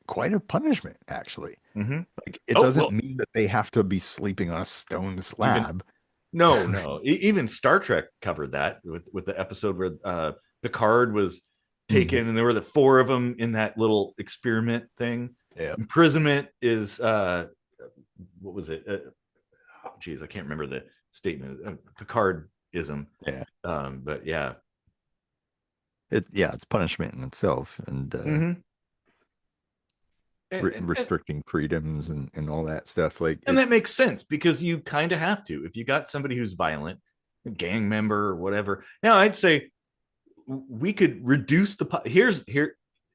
quite a punishment, actually. mhm. Like it Oh doesn't well, mean that they have to be sleeping on a stone even slab. no, no. Even Star Trek covered that with the episode where Picard was Mhm. taken, and there were the four of them in that little experiment thing. Yeah. Imprisonment is what was it? Oh, geez, I can't remember the statement. Picardism. Yeah. But yeah. Yeah, it's punishment in itself. And Mm-hmm. and, restricting freedoms and all that stuff. Like and it, that makes sense because you kind of have to if you got somebody who's violent, a gang member or whatever. Now I'd say we could reduce the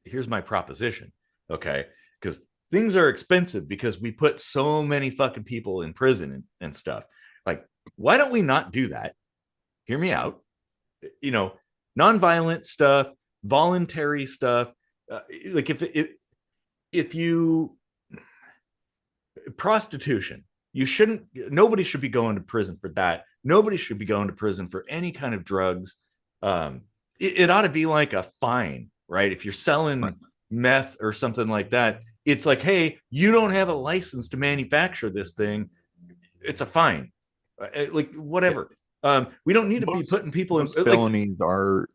here's my proposition, okay? Because things are expensive because we put so many fucking people in prison and stuff. Like, why don't we not do that? Hear me out. You know, nonviolent stuff, voluntary stuff. Like if you prostitution, you shouldn't. Nobody should be going to prison for that. Nobody should be going to prison for any kind of drugs. It ought to be like a fine, right? If you're right. selling meth or something like that, it's like, hey, you don't have a license to manufacture this thing. It's a fine, like Yeah. whatever. We don't need to be Most putting people in most like felonies are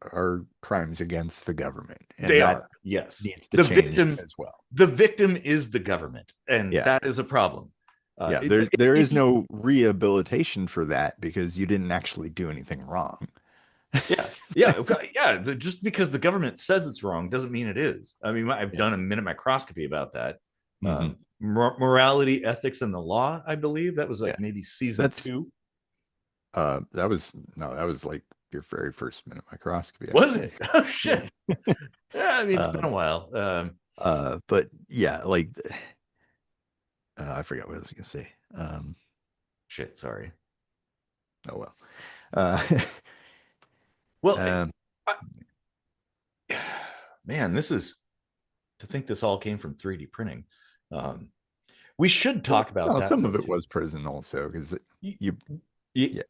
crimes against the government, and they that are. Yes, needs to change as well. the victim is the government, and Yeah. that is a problem. Yeah, But there if is you, no rehabilitation for that because you didn't actually do anything wrong. yeah, yeah, okay, yeah. Just because the government says it's wrong doesn't mean it is. I mean, I've Yeah. done a minute microscopy about that. Hmm. Morality, ethics, and the law. I believe that was Yeah. like maybe season That's two. that was no, that was like your very first minute microscopy, I Was think. it? Oh Yeah. shit! Yeah, I mean, it's been a Um, while. but yeah, like I forgot what I was gonna say. Shit. Sorry. Oh well. Uh, Well, um, I, man, this is to think this all came from 3D printing. Um, we should well, talk about no, that some though of it too. was prison also because You, you, it, yeah,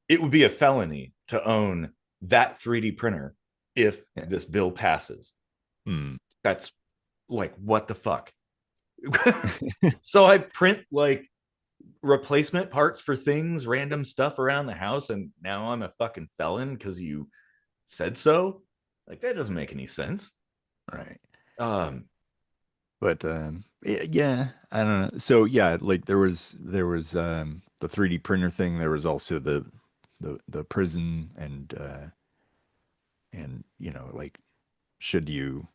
it would be a felony to own that 3D printer if yeah. this bill passes. Hmm. That's like, what the fuck? So I print like replacement parts for things, random stuff around the house, and now I'm a fucking felon because you said so. Like, that doesn't make any sense. Right. Um, But yeah, I don't know. So yeah, like there was the 3D printer thing. There was also the prison and like should you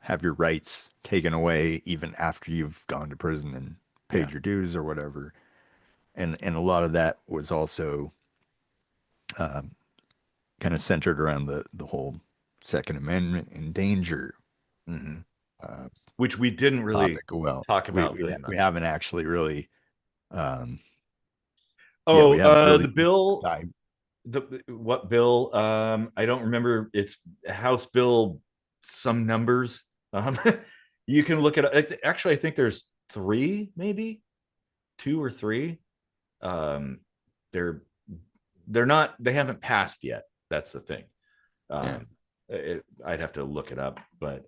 have your rights taken away even after you've gone to prison and yeah. paid your dues or whatever. And a lot of that was also kind of centered around the whole Second Amendment and danger Mm-hmm. uh, Which we didn't really topic. Well, talk we about we very we much. haven't actually really um, yeah, we Oh, haven't the really bill, dived. the what bill? I don't remember. It's House Bill, some numbers. Um, you can look at it. Actually, I think there's three, maybe two or three. Um, they're they're not. They haven't passed yet. That's the thing. Yeah. I'd have to look it up, but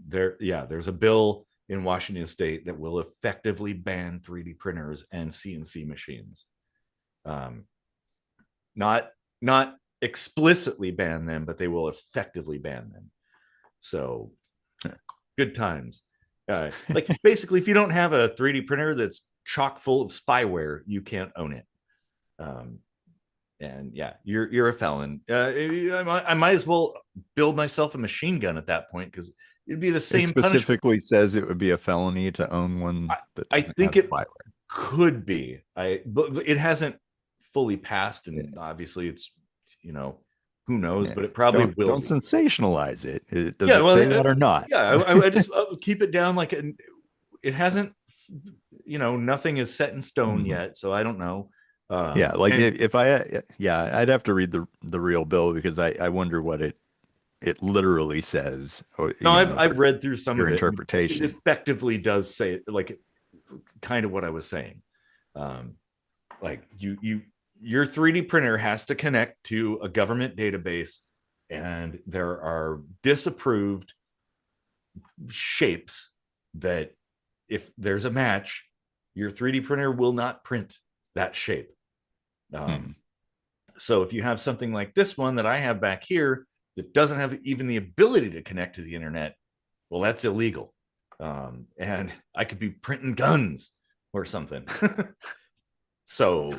there's a bill in Washington State that will effectively ban 3D printers and CNC machines. Um, not not explicitly ban them, but they will effectively ban them. So good times. Like basically, if you don't have a 3D printer that's chock full of spyware, you can't own it. Um, and yeah, you're a felon. I might as well build myself a machine gun at that point because it'd be the It same punishment. specifically says it would be a felony to own one I, that I doesn't have think it spyware. could be. But it hasn't fully passed, Yeah. and obviously it's you know who knows, Yeah. but it probably will Don't be. sensationalize it. Does Yeah, it well, say that or not? yeah, I just keep it down like it hasn't. Nothing is set in stone Mhm. yet, so I don't know. Yeah, like And if I yeah, I'd have to read the real bill because I wonder what it literally says, or no, I've read through some your of it, and it interpretation. effectively does say like kind of what I was saying. Um, like your 3D printer has to connect to a government database, and there are disapproved shapes that if there's a match, your 3D printer will not print that shape. Hmm. Um, so if you have something like this one that I have back here that doesn't have even the ability to connect to the internet, well, that's illegal. And I could be printing guns or something. So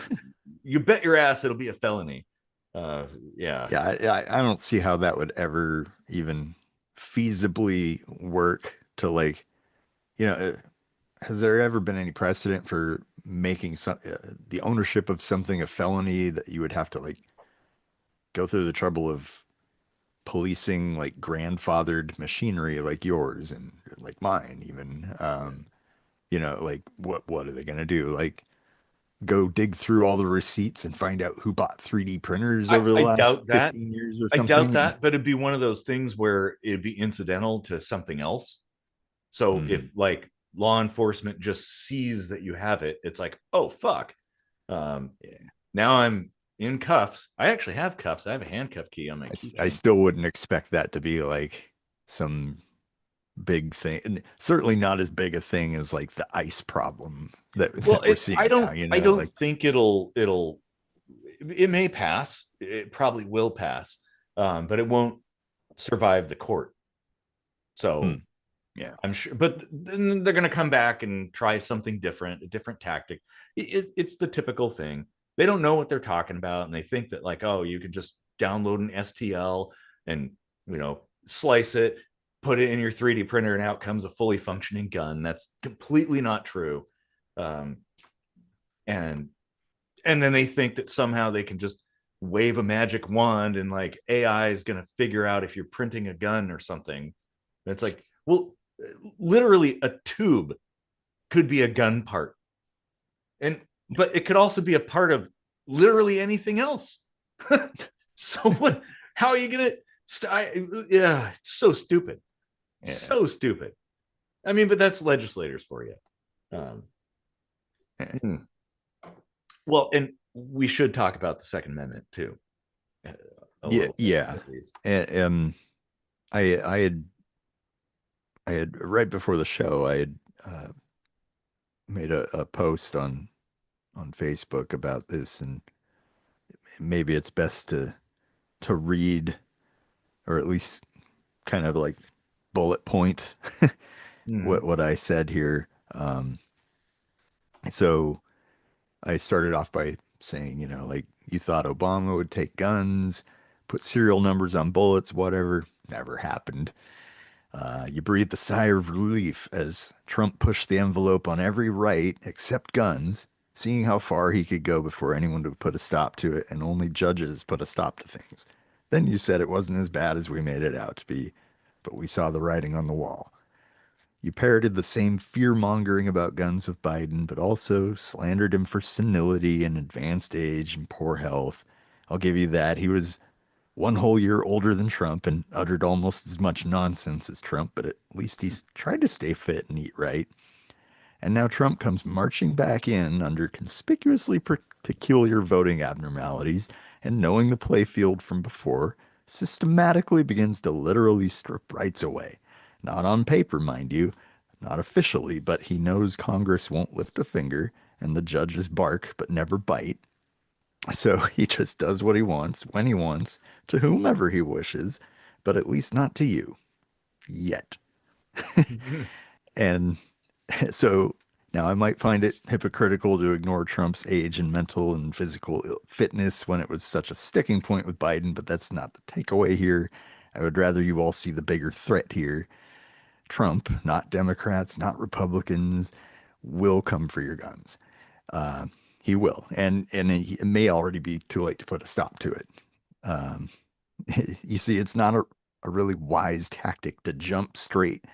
you bet your ass it'll be a felony. Uh, yeah. Yeah, I don't see how that would ever even feasibly work to like, you know, has there ever been any precedent for making the ownership of something a felony that you would have to like go through the trouble of policing like grandfathered machinery like yours and like mine even like what are they going to do, like go dig through all the receipts and find out who bought 3D printers over the I last doubt that. 15 years or I doubt something? that, but it'd be one of those things where it'd be incidental to something else. So if Mm, like law enforcement just sees that you have it, it's like, oh fuck. Um, yeah. Now I'm in cuffs. I actually have cuffs. I have a handcuff key on my I keychain. still wouldn't expect that to be like some big thing, and certainly not as big a thing as like the ice problem Well, that we're seeing now, I don't like think it may pass. It probably will pass, but it won't survive the court. hmm, So yeah. I'm sure, but then they're going to come back and try something different, a different tactic. It's the typical thing. They don't know what they're talking about, and they think that like, oh, you could just download an STL and slice it, put it in your 3D printer, and out comes a fully functioning gun. That's completely not true. Um, and and then they think that somehow they can just wave a magic wand and like AI is going to figure out if you're printing a gun or something. And it's like, well, literally a tube could be a gun part, and but it could also be a part of literally anything else. So what? How are you gonna? Yeah, it's so stupid, Yeah. so stupid. I mean, but that's legislators for you. Um, Yeah. hmm. Well, and we should talk about the Second Amendment too, a Yeah, little bit yeah. at least. And, I I had right before the show, I had made a post on Facebook about this, and maybe it's best to read or at least kind of like bullet point Mm-hmm. what I said here. So I started off by saying, like you thought Obama would take guns, put serial numbers on bullets, whatever. Never happened. You breathed a sigh of relief as Trump pushed the envelope on every right except guns, seeing how far he could go before anyone would put a stop to it, and only judges put a stop to things. Then you said it wasn't as bad as we made it out to be, but we saw the writing on the wall. You parroted the same fear mongering about guns with Biden, but also slandered him for senility and advanced age and poor health. I'll give you that. He was one whole year older than Trump and uttered almost as much nonsense as Trump, but at least he's tried to stay fit and eat right. And now Trump comes marching back in under conspicuously peculiar voting abnormalities and knowing the playfield from before, systematically begins to literally strip rights away. Not on paper, mind you, not officially, but he knows Congress won't lift a finger and the judges bark but never bite. So he just does what he wants, when he wants, to whomever he wishes, but at least not to you. Yet. And so now I might find it hypocritical to ignore Trump's age and mental and physical fitness when it was such a sticking point with Biden, but that's not the takeaway here. I would rather you all see the bigger threat here. Trump, not Democrats, not Republicans, will come for your guns. Uh, he will, and it may already be too late to put a stop to it. Um, you see, it's not a really wise tactic to jump straight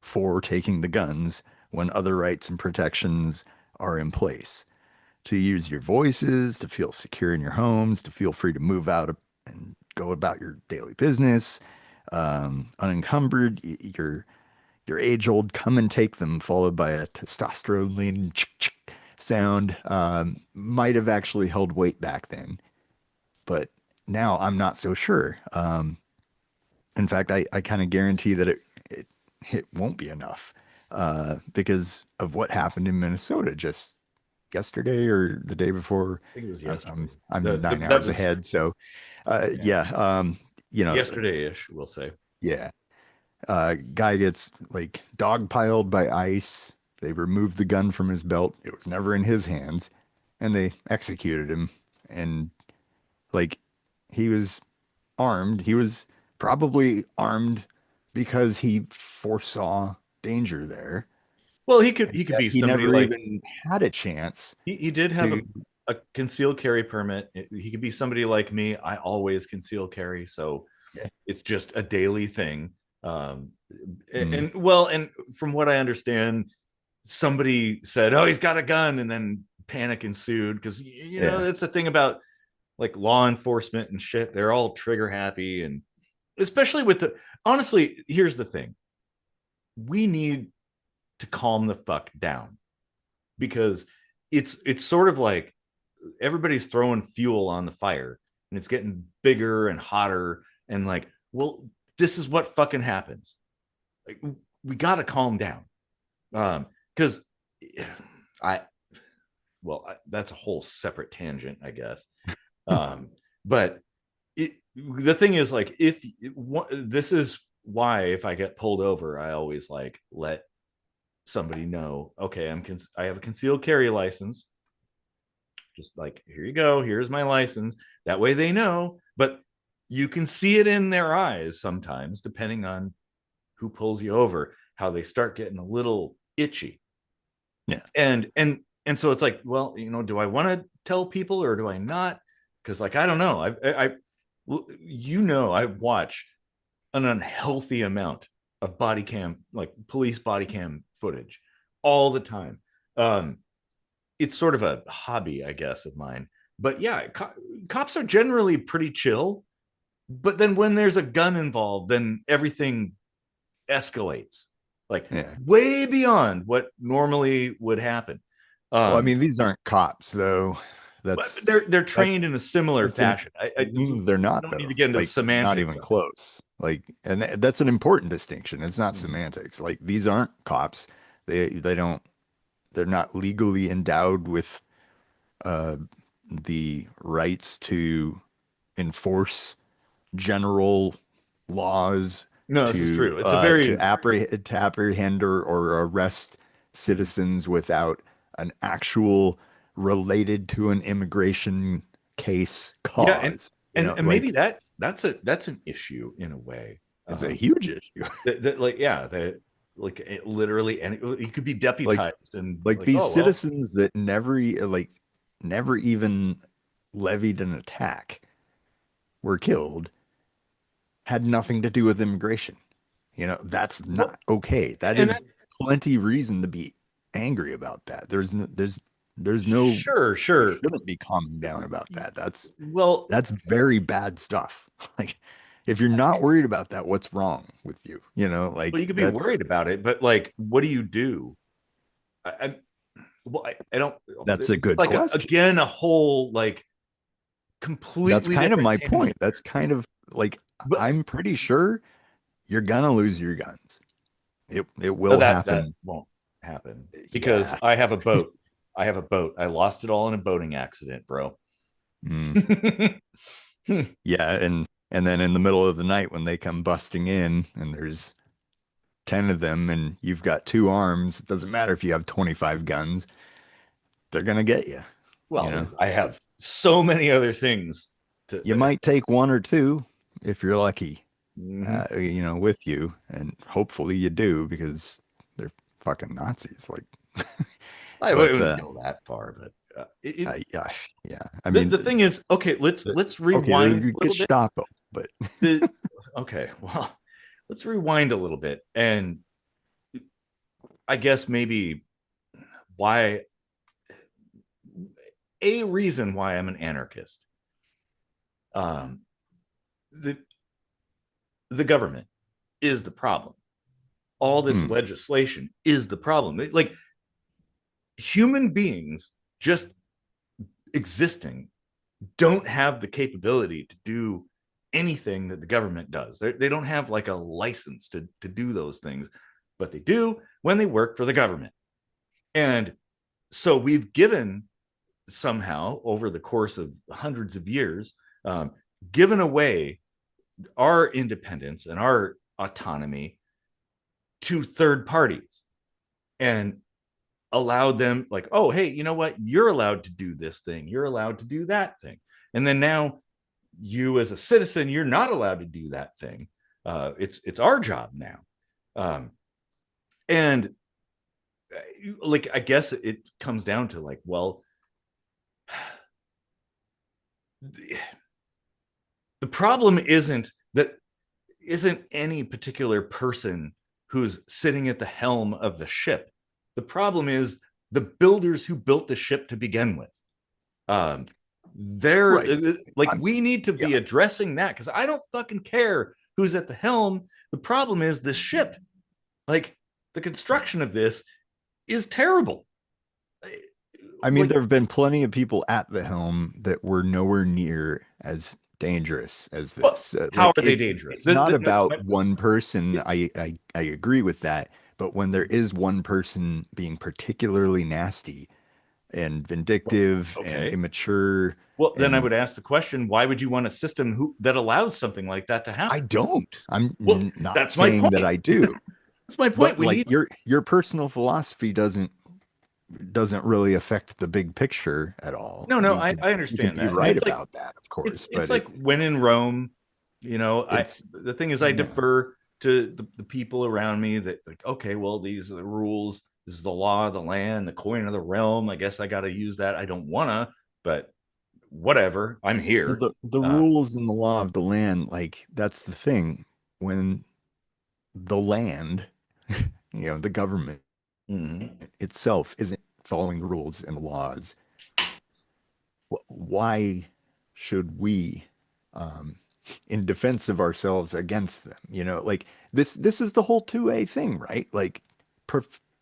for taking the guns when other rights and protections are in place. To use your voices, to feel secure in your homes, to feel free to move out and go about your daily business, unencumbered. Your age-old "come and take them," followed by a testosterone-laden sound, might have actually held weight back then, but now I'm not so sure. In fact, I kind of guarantee that it won't be enough because of what happened in Minnesota just yesterday or the day before. I think it was I'm yesterday. I'm 9 hours That was ahead, so yeah, yeah, you know, yesterday-ish, we'll say. yeah. Guy gets like dogpiled by ICE. They removed the gun from his belt. It was never in his hands, and they executed him. And like he was armed. He was probably armed because he foresaw danger there. Well, and he could yet be he somebody never like even had a chance he did have to. a concealed carry permit. He could be somebody like me. I always conceal carry, so Yeah. it's just a daily thing. Um, Mm, and from what I understand, somebody said, "Oh, he's got a gun," and then panic ensued because yeah. that's the thing about like law enforcement and shit. They're all trigger happy, and especially with the honestly, here's the thing: we need to calm the fuck down because it's sort of like everybody's throwing fuel on the fire and it's getting bigger and hotter and like, well, this is what fucking happens. Like, we got to calm down. Because I that's a whole separate tangent, I guess. But the thing is, like, if this is why if I get pulled over, I always like let somebody know, okay, I have a concealed carry license. Just like, here you go, here's my license. That way they know, but you can see it in their eyes sometimes, depending on who pulls you over, how they start getting a little itchy. Yeah. And so it's like, well, do I want to tell people or do I not? Because like, I don't know. I watch an unhealthy amount of body cam, like police body cam footage all the time. Um, it's sort of a hobby, I guess, of mine. But yeah, cops are generally pretty chill. But then when there's a gun involved, then everything escalates, like Yeah. way beyond what normally would happen. Well, I Um, mean, these aren't cops, though. but That's they're that. trained in a similar That's an. fashion. They're We not don't need to though. get into the Like not semantics even of it. close. Like, and that's an important distinction. It's not Mhm. semantics. Like these aren't cops. They don't. They're not legally endowed with uh the rights to enforce general laws No, this is true. It's a very to apprehend or arrest citizens without an actual related to an immigration case yeah, cause. and maybe Like that's an issue in a way. it's a huge issue. That like yeah, that like it literally, and you could be Like deputized and like like, these oh well, citizens that never even levied an attack were killed had nothing to do with immigration. That's what, not okay. That and is that, plenty reason to be angry about that. There's no you sure. shouldn't be calming down about that. Well, That's very bad stuff. Like if you're not worried about that, what's wrong with you? well, Like you could be worried about it, but like, what do you do? I well, I don't. that's a It's good like question. again a whole like That's completely kind of different my tangent. point. That's kind of like But I'm pretty sure you're gonna lose your guns. It will that happen. won't happen because Yeah. I have a boat. I have a boat. I lost it all in a boating accident, bro. Mm. Yeah, and then in the middle of the night when they come busting in and there's 10 of them and you've got two arms, it doesn't matter if you have 25 guns, they're gonna get you, you know. Well, I have so many other things to. You might take one or two if you're lucky, Mhm. with you, and hopefully you do because they're fucking Nazis. Like, I but wouldn't go that far, but yeah, yeah. I the mean, thing is, okay, let's okay, there's rewind a a little bit. Gestapo, but The okay, well, let's rewind a little bit, and I guess maybe why a reason why I'm an anarchist. Um, the the government is the problem. All this hmm, legislation is the problem. Like human beings just existing don't have the capability to do anything that the government does. They don't have like a license to do those things, but they do when they work for the government. And so we've given somehow over the course of hundreds of years, given away our independence and our autonomy to third parties and allowed them like, oh, hey, you know what, you're allowed to do this thing, you're allowed to do that thing, and then now you as a citizen, you're not allowed to do that thing. It's our job now. um, and like, I guess it comes down to like, well, the problem isn't any particular person who's sitting at the helm of the ship. The problem is the builders who built the ship to begin with. Um, they're Right. like, I'm, we need to yeah. be addressing that, because I don't fucking care who's at the helm. The problem is this ship. Like, the construction of this is terrible. I mean, Like, there have been plenty of people at the helm that were nowhere near as dangerous as well, this. how Like are they dangerous? it's not No, about one person. I agree with that. But when there is one person being particularly nasty and vindictive and okay. immature, Well, then I and would ask the question: why would you want a system that allows something like that to I happen? don't. I'm Well, not that's my saying that point. I do, That's my point. but We like need. your personal philosophy doesn't really affect the big picture at all. No, no, I You can understand be that, and right about that, of it's course, it's but like when in Rome. I it's the thing is, I yeah. defer to the people around me that, like, okay, well, these are the rules. This is the law of the land, the coin of the realm. I guess I got to use that. I don't wanna, but whatever. I'm Well, here. the Uh, rules and the law of the land, like that's the thing. When the land, the government mhm. itself isn't following the rules and the laws, why should we, um, in defense of ourselves against them? Like this is the whole 2A thing, right? Like pr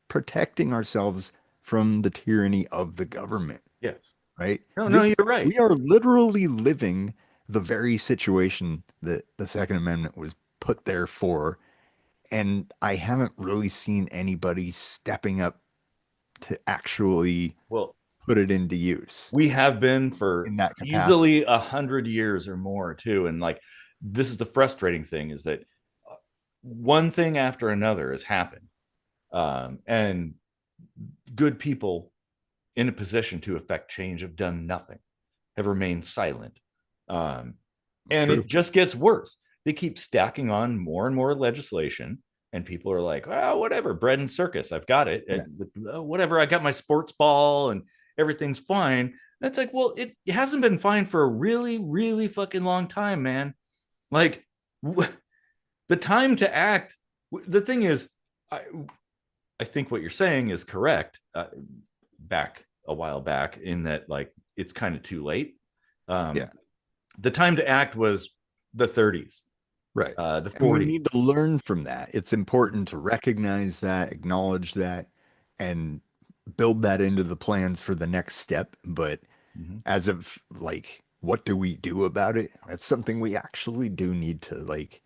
protecting ourselves from the tyranny of the government, Yes. right? No, no, This you're right. we are literally living the very situation that the Second Amendment was put there for, and I haven't really seen anybody stepping up to actually Well, put it into use we have been for in that capacity. easily 100 years or more too, and like, this is the frustrating thing, is that one thing after another has happened, and good people in a position to affect change have done nothing, have remained silent. um, It's and true. it just gets worse. They keep stacking on more and more legislation, and people are like, "Oh, whatever, bread and circus, I've got it. Yeah. Whatever, I got my sports ball and everything's fine." And it's like, well, it hasn't been fine for a really, really fucking long time, man. Like, the time to act. The thing is, I, I think what you're saying is correct. Back a while back, in that, like, it's kind of too late. Yeah. Um, the time to act was the 30s, Right. the And we need 40s. to learn from that. It's important to recognize that, acknowledge that, and build that into the plans for the next step. But Mhm. as of like, what do we do about it? That's something we actually do need to like,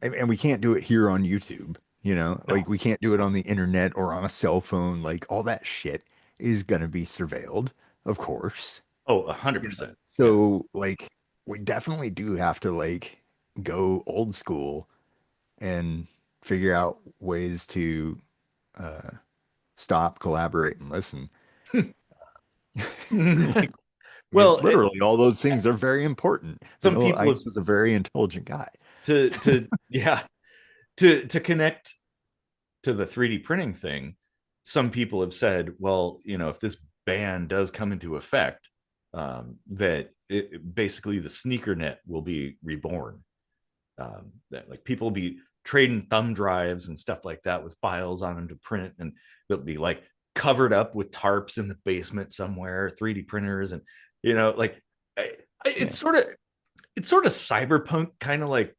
and we can't do it here on YouTube, No. like we can't do it on the internet or on a cell phone. Like all that shit is going to be surveilled, of course. Oh, 100%. Yeah. So like we definitely do have to like go old school and figure out ways to uh stop, collaborate, and listen. Like I mean, Well, literally all those things are very important. some Vanilla people have Ice was a very intelligent guy. to yeah, to connect to the 3D printing thing. Some people have said, well, if this ban does come into effect, that basically the sneaker net will be reborn. That, like, people will be trading thumb drives and stuff like that with files on them to print, and they'll be like covered up with tarps in the basement somewhere, 3D printers, and like, Yeah. it's sort of cyberpunk, kind of like,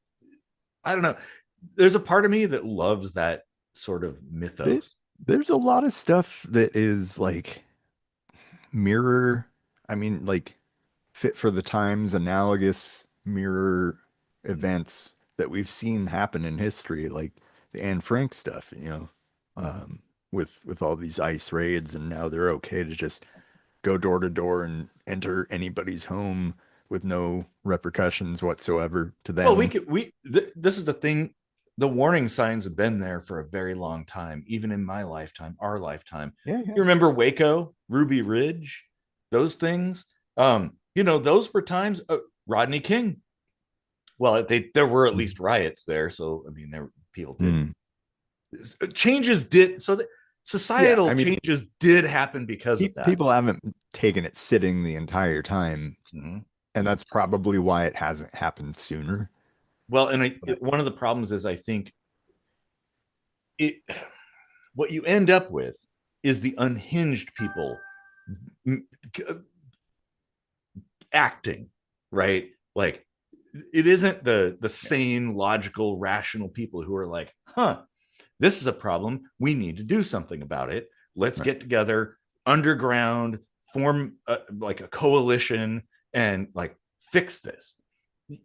I don't know. There's a part of me that loves that sort of There, mythos. there's a lot of stuff that is like mirror, I mean, like fit for the times, analogous mirror events that we've seen happen in history, like the Anne Frank stuff, Mhm. um, with all these ICE raids, and now they're okay to just go door to door and enter anybody's home with no repercussions whatsoever to Well, them. this is the thing. The warning signs have been there for a very long time, even in my lifetime, our lifetime. Yeah, yeah. You remember Waco, Ruby Ridge, those things? Those were times. Rodney King. Well, there were at least riots there, so I mean, people did Mm. changes did so that Yeah, societal I mean, changes did happen because of that. people haven't taken it sitting the entire time, Mhm. and that's probably why it hasn't happened sooner. Well, and But one of the problems is I think it what you end up with is the unhinged people acting, right? Like it isn't the yeah, sane, logical, rational people who are like, huh, this is a problem. We need to do something about it. Let's right. get together underground, form like a coalition and like fix this.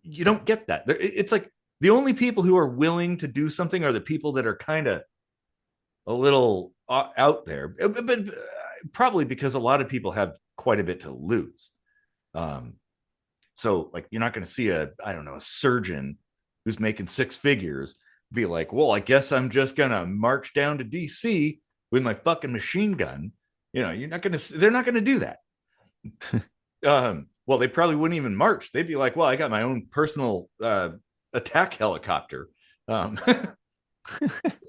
You don't get that. It's like the only people who are willing to do something are the people that are kind of a little out there, but probably because a lot of people have quite a bit to lose. Um, so like you're not going to see a I don't know a surgeon who's making six figures be like, well, I guess I'm just gonna march down to DC with my fucking machine gun. You know, you're not gonna. They're not gonna do that. Well, they probably wouldn't even march. They'd be like, well, I got my own personal attack helicopter, um,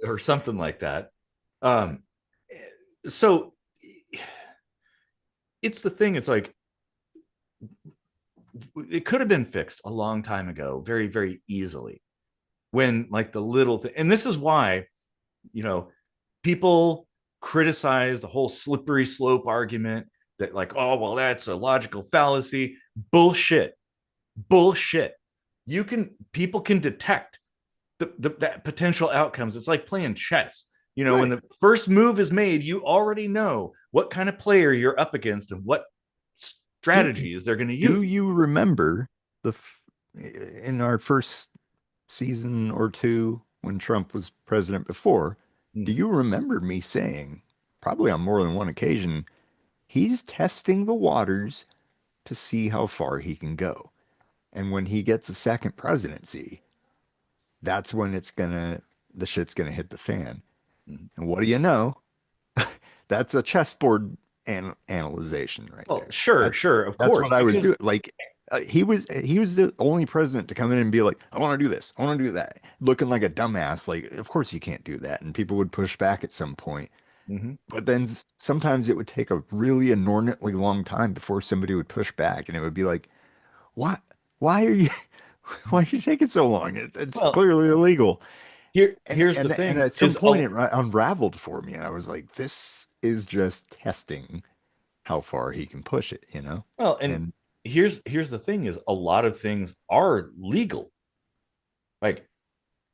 or something like that. Um, so it's the thing. It's like it could have been fixed a long time ago, very, very easily. When like the little thing, and this is why, you know, people criticize the whole slippery slope argument that like, oh, well, that's a logical fallacy. Bullshit. Bullshit. People can detect that potential outcomes. It's like playing chess. You know, when Right. the first move is made, you already know what kind of player you're up against and what Do strategies they're going to do use. you remember in our first season or two when Trump was president before, do Mm-hmm. you remember me saying, probably on more than one occasion, he's testing the waters to see how far he can go. And when he gets a second presidency, that's when the shit's gonna hit the fan. Mm-hmm. And what do you know? That's a chessboard analyzation right Well, there. sure, That's sure, of that's course, what I was because doing. Like he was the only president to come in and be like, I want to do this, I want to do that, looking like a dumbass. Like, of course you can't do that, and people would push back at some point. mm-hmm. But then sometimes it would take a really inordinately long time before somebody would push back, and it would be like, what? Why are you? Why are you taking so long? It's Well, clearly illegal. And here's the and and thing at some is point it unraveled for me, and I was like, this is just testing how far he can push it, you know? well, and And here's the thing is a lot of things are legal. Like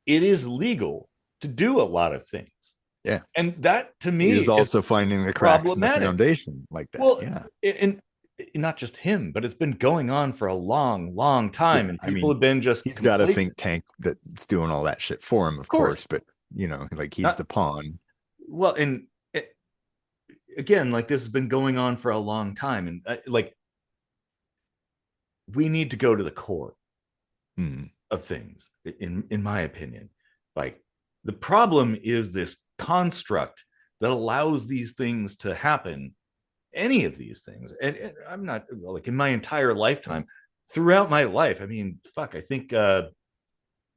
it is legal to do a lot of things. yeah, And that to he me was is also finding the cracks in the problematic. foundation like that. Well, Yeah. and not just him, but it's been going on for a long, long time, Yeah. and I people mean, have been just he's got a think complacent. tank that's doing all that shit for him, Of of course, course, but like he's not the pawn. well, and again, like this has been going on for a long time, and like we need to go to the core Hmm. of things, in my opinion. Like the problem is this construct that allows these things to happen, any of these things. And I'm not like in my entire lifetime, throughout my life. I mean, fuck, I Well,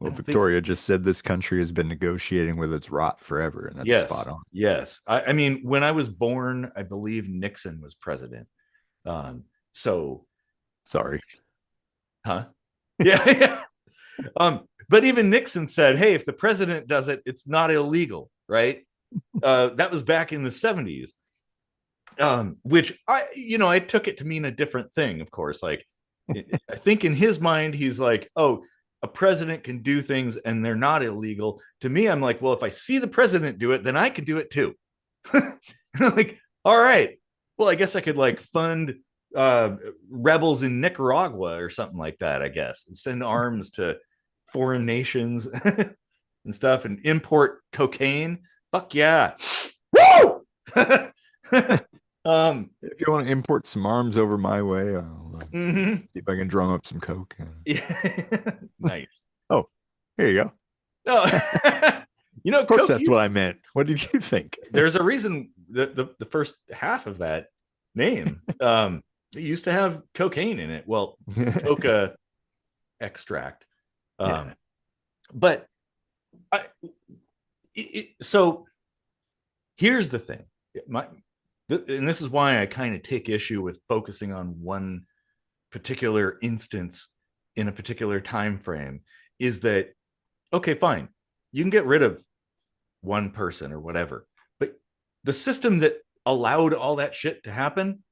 don't think Victoria just said this country has been negotiating with its rot forever, and that's spot yes, on. yes. I mean, when I was born, I believe Nixon was president. So Sorry. huh? Yeah, yeah. But even Nixon said, hey, if the president does it, it's not illegal, right? That was back in the 70s. Which I took it to mean a different thing, of course. Like I think in his mind, he's like, oh, a president can do things and they're not illegal. To me, I'm like, well, if I see the president do it, then I can do it too. Like, all right, well, I guess I could like fund rebels in Nicaragua or something like that, I guess, and send arms to foreign nations and stuff and import cocaine. Fuck yeah. Woo! um, If you want to import some arms over my way, I'll mhm. see if I can drum up some coke. Yeah. Nice. Oh, here you go. No, Of course, Coke that's what I meant. What did you think? there's a reason the first half of that name it used to have cocaine in it. Well, coca extract. Yeah. But I, so Here's the thing. And this is why I kind of take issue with focusing on one particular instance in a particular time frame, is that, okay, fine, you can get rid of one person or whatever, but the system that allowed all that shit to happen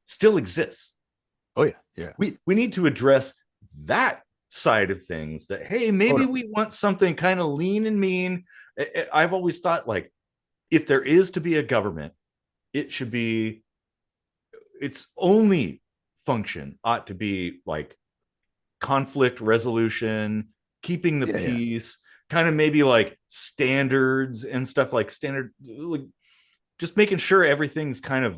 still exists. Oh yeah, yeah. We need to address that side of things, that hey, Oh maybe no. we want something kind of lean and mean. I've always thought, like, if there is to be a government, it should be, its only function ought to be like conflict resolution, keeping the Yeah, yeah. peace, kind of maybe like standards and stuff, like standard, like just making sure everything's kind of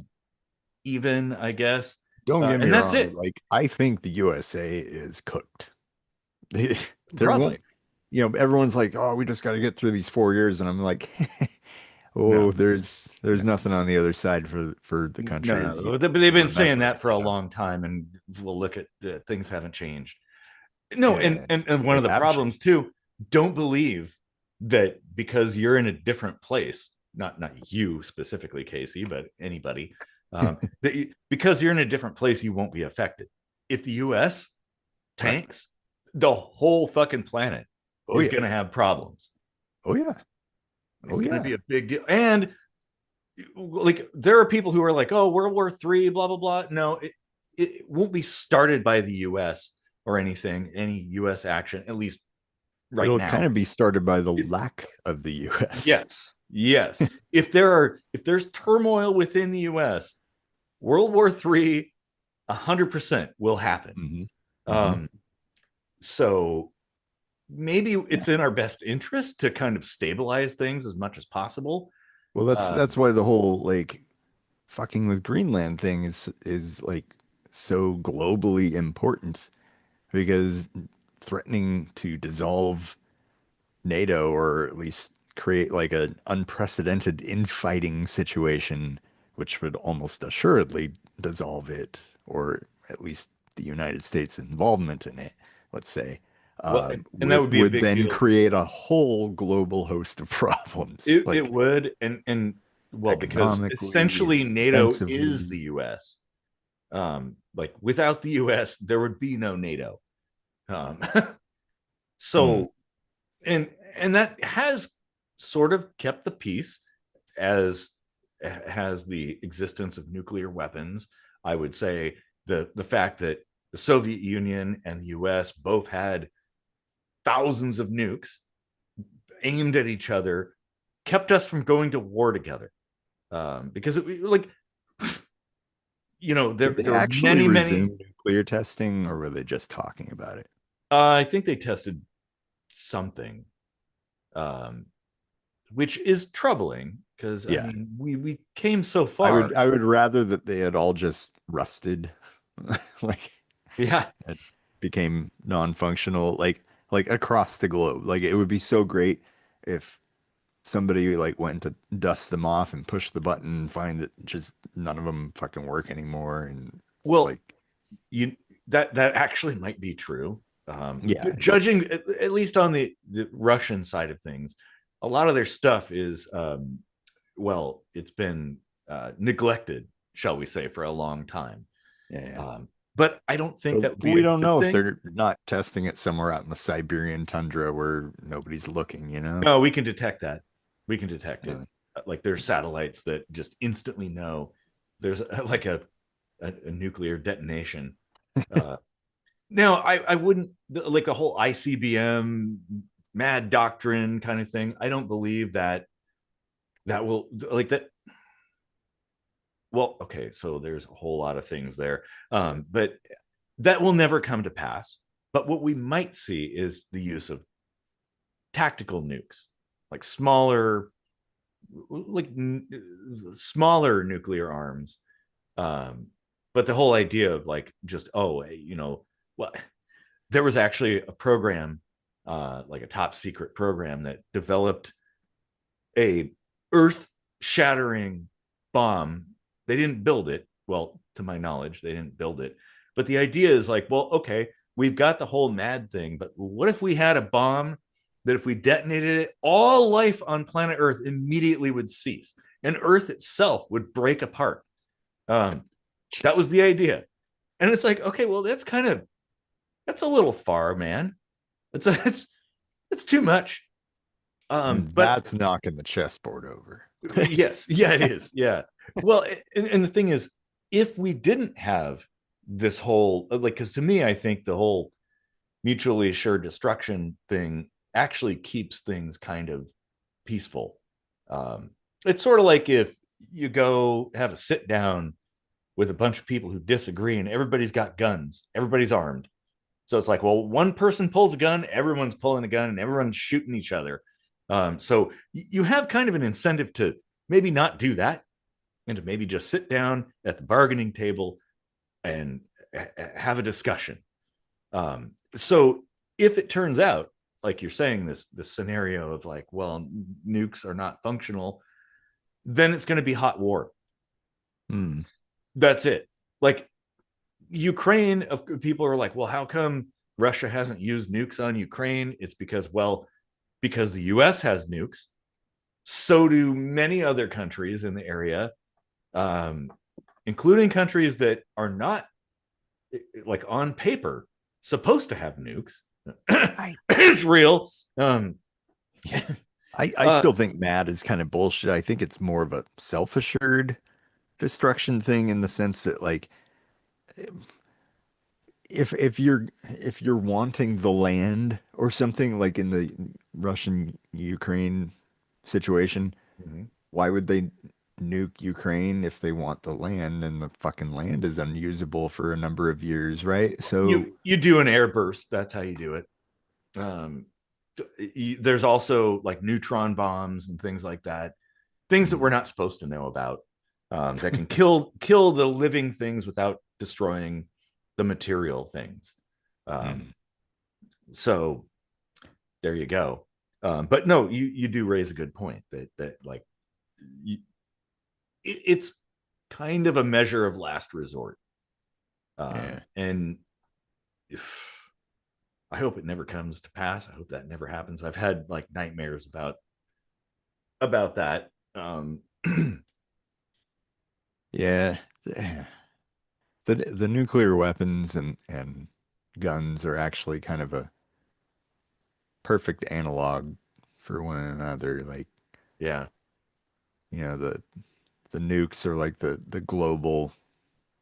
even, I guess. Don't get me And that's wrong. it. Like, I think the USA is cooked. There won't, Probably. everyone's like, oh, we just got to get through these 4 years, and I'm like, oh, No, there's no, nothing on the other side for the country no, as you no. They've been saying remember it, that for a long time, and we'll look at things haven't changed. No, Yeah, and one they of the have problems changed. too, don't believe that because you're in a different place, not you specifically, Casey, but anybody, because you're in a different place, you won't be affected. If the U.S. Right. tanks, the whole fucking planet Oh is yeah. going to have problems. Oh yeah. Oh It's going to yeah. be a big deal. And like, there are people who are like, oh, World War III, blah blah blah. No, it won't be started by the U.S. or anything, any U.S. action, at least right It'll kind now. of be started by the It, lack of the US. yes, yes. If there's turmoil within the U.S., World War III, 100% will happen. hmm hmm Um, so maybe it's in our best interest to kind of stabilize things as much as possible. Well, that's Um, why the whole like fucking with Greenland thing is like so globally important because threatening to dissolve NATO or at least create like an unprecedented infighting situation, which would almost assuredly dissolve it, or at least the United States' involvement in it, let's say, well, and that would be a would big then deal. create a whole global host of problems, It like would, and well, because economically essentially and NATO is the defensively. U.S. Like, without the U.S., there would be no NATO. Um, Mm. so, and that has sort of kept the peace, as has the existence of nuclear weapons. I would say the fact that the Soviet Union and the U.S. both had thousands of nukes aimed at each other kept us from going to war together. Because it, like, Did they there were actually many. resume nuclear testing, or were they just talking about it? I think they tested something, um, which is troubling, because I Yeah, mean we came so far. I would rather that they had all just rusted, like Yeah. it became non-functional, like across the globe. Like it would be so great if somebody like went to dust them off and push the button and find that just none of them fucking work anymore, and it's Well, like, you that actually might be true. yeah, Judging at least on the Russian side of things, a lot of their stuff is, well, it's been neglected, shall we say, for a long time. yeah, yeah. But I don't think that would But be we a don't good know if thing. they're not testing it somewhere out in the Siberian tundra where nobody's looking, you know? No, we can detect that. We can detect it. Uh, Like, there's satellites that just instantly know there's like a nuclear detonation. Uh, Now, I wouldn't, like, the whole ICBM mad doctrine kind of thing. I don't believe that that will, like, that. Well, okay, so there's a whole lot of things there, but that will never come to pass. But what we might see is the use of tactical nukes, like like smaller nuclear arms. Um, but the whole idea of, like, just, oh, well, there was actually a program, like a top secret program, that developed a earth shattering bomb. They didn't build it. Well, to my knowledge, they didn't build it. But the idea is like, well, okay, we've got the whole mad thing, but what if we had a bomb that if we detonated it, all life on planet Earth immediately would cease? and Earth itself would break apart. Um, that was the idea. And it's like, okay, well, that's a little far, man. It's too much. But That's knocking the chessboard over. yes, yeah, it is. Yeah. Well, and the thing is, if we didn't have this whole like, because to me, I think the whole mutually assured destruction thing actually keeps things kind of peaceful. Um, it's sort of like if you go have a sit down with a bunch of people who disagree and everybody's got guns, everybody's armed. So it's like, well, one person pulls a gun, everyone's pulling a gun, and everyone's shooting each other. So you have kind of an incentive to maybe not do that and to maybe just sit down at the bargaining table and have a discussion. So if it turns out, like you're saying, this scenario of like, well, nukes are not functional, then it's going to be hot war. Hmm. That's it. Like Ukraine, people are like, well, how come Russia hasn't used nukes on Ukraine? It's because, well, because the US has nukes. So do many other countries in the area, um, including countries that are not, like on paper, supposed to have nukes. I Israel. I still think Matt is kind of bullshit. I think it's more of a self-assured destruction thing in the sense that like if you're wanting the land or something like in the Russian Ukraine situation, Mhm. why would they nuke Ukraine if they want the land and the fucking land is unusable for a number of years, right? So, You do an air burst. That's how you do it. Um, there's also like neutron bombs and things like that, things that we're mm, not supposed to know about, that can kill the living things without destroying the material things. Um, mm, so there you go. But no, you do raise a good point that like you, it's kind of a measure of last resort. yeah. And if, I hope it never comes to pass. I hope that never happens. I've had like nightmares about that. Yeah. The nuclear weapons and guns are actually kind of a perfect analog for one another. Like, Yeah, the nukes are like the global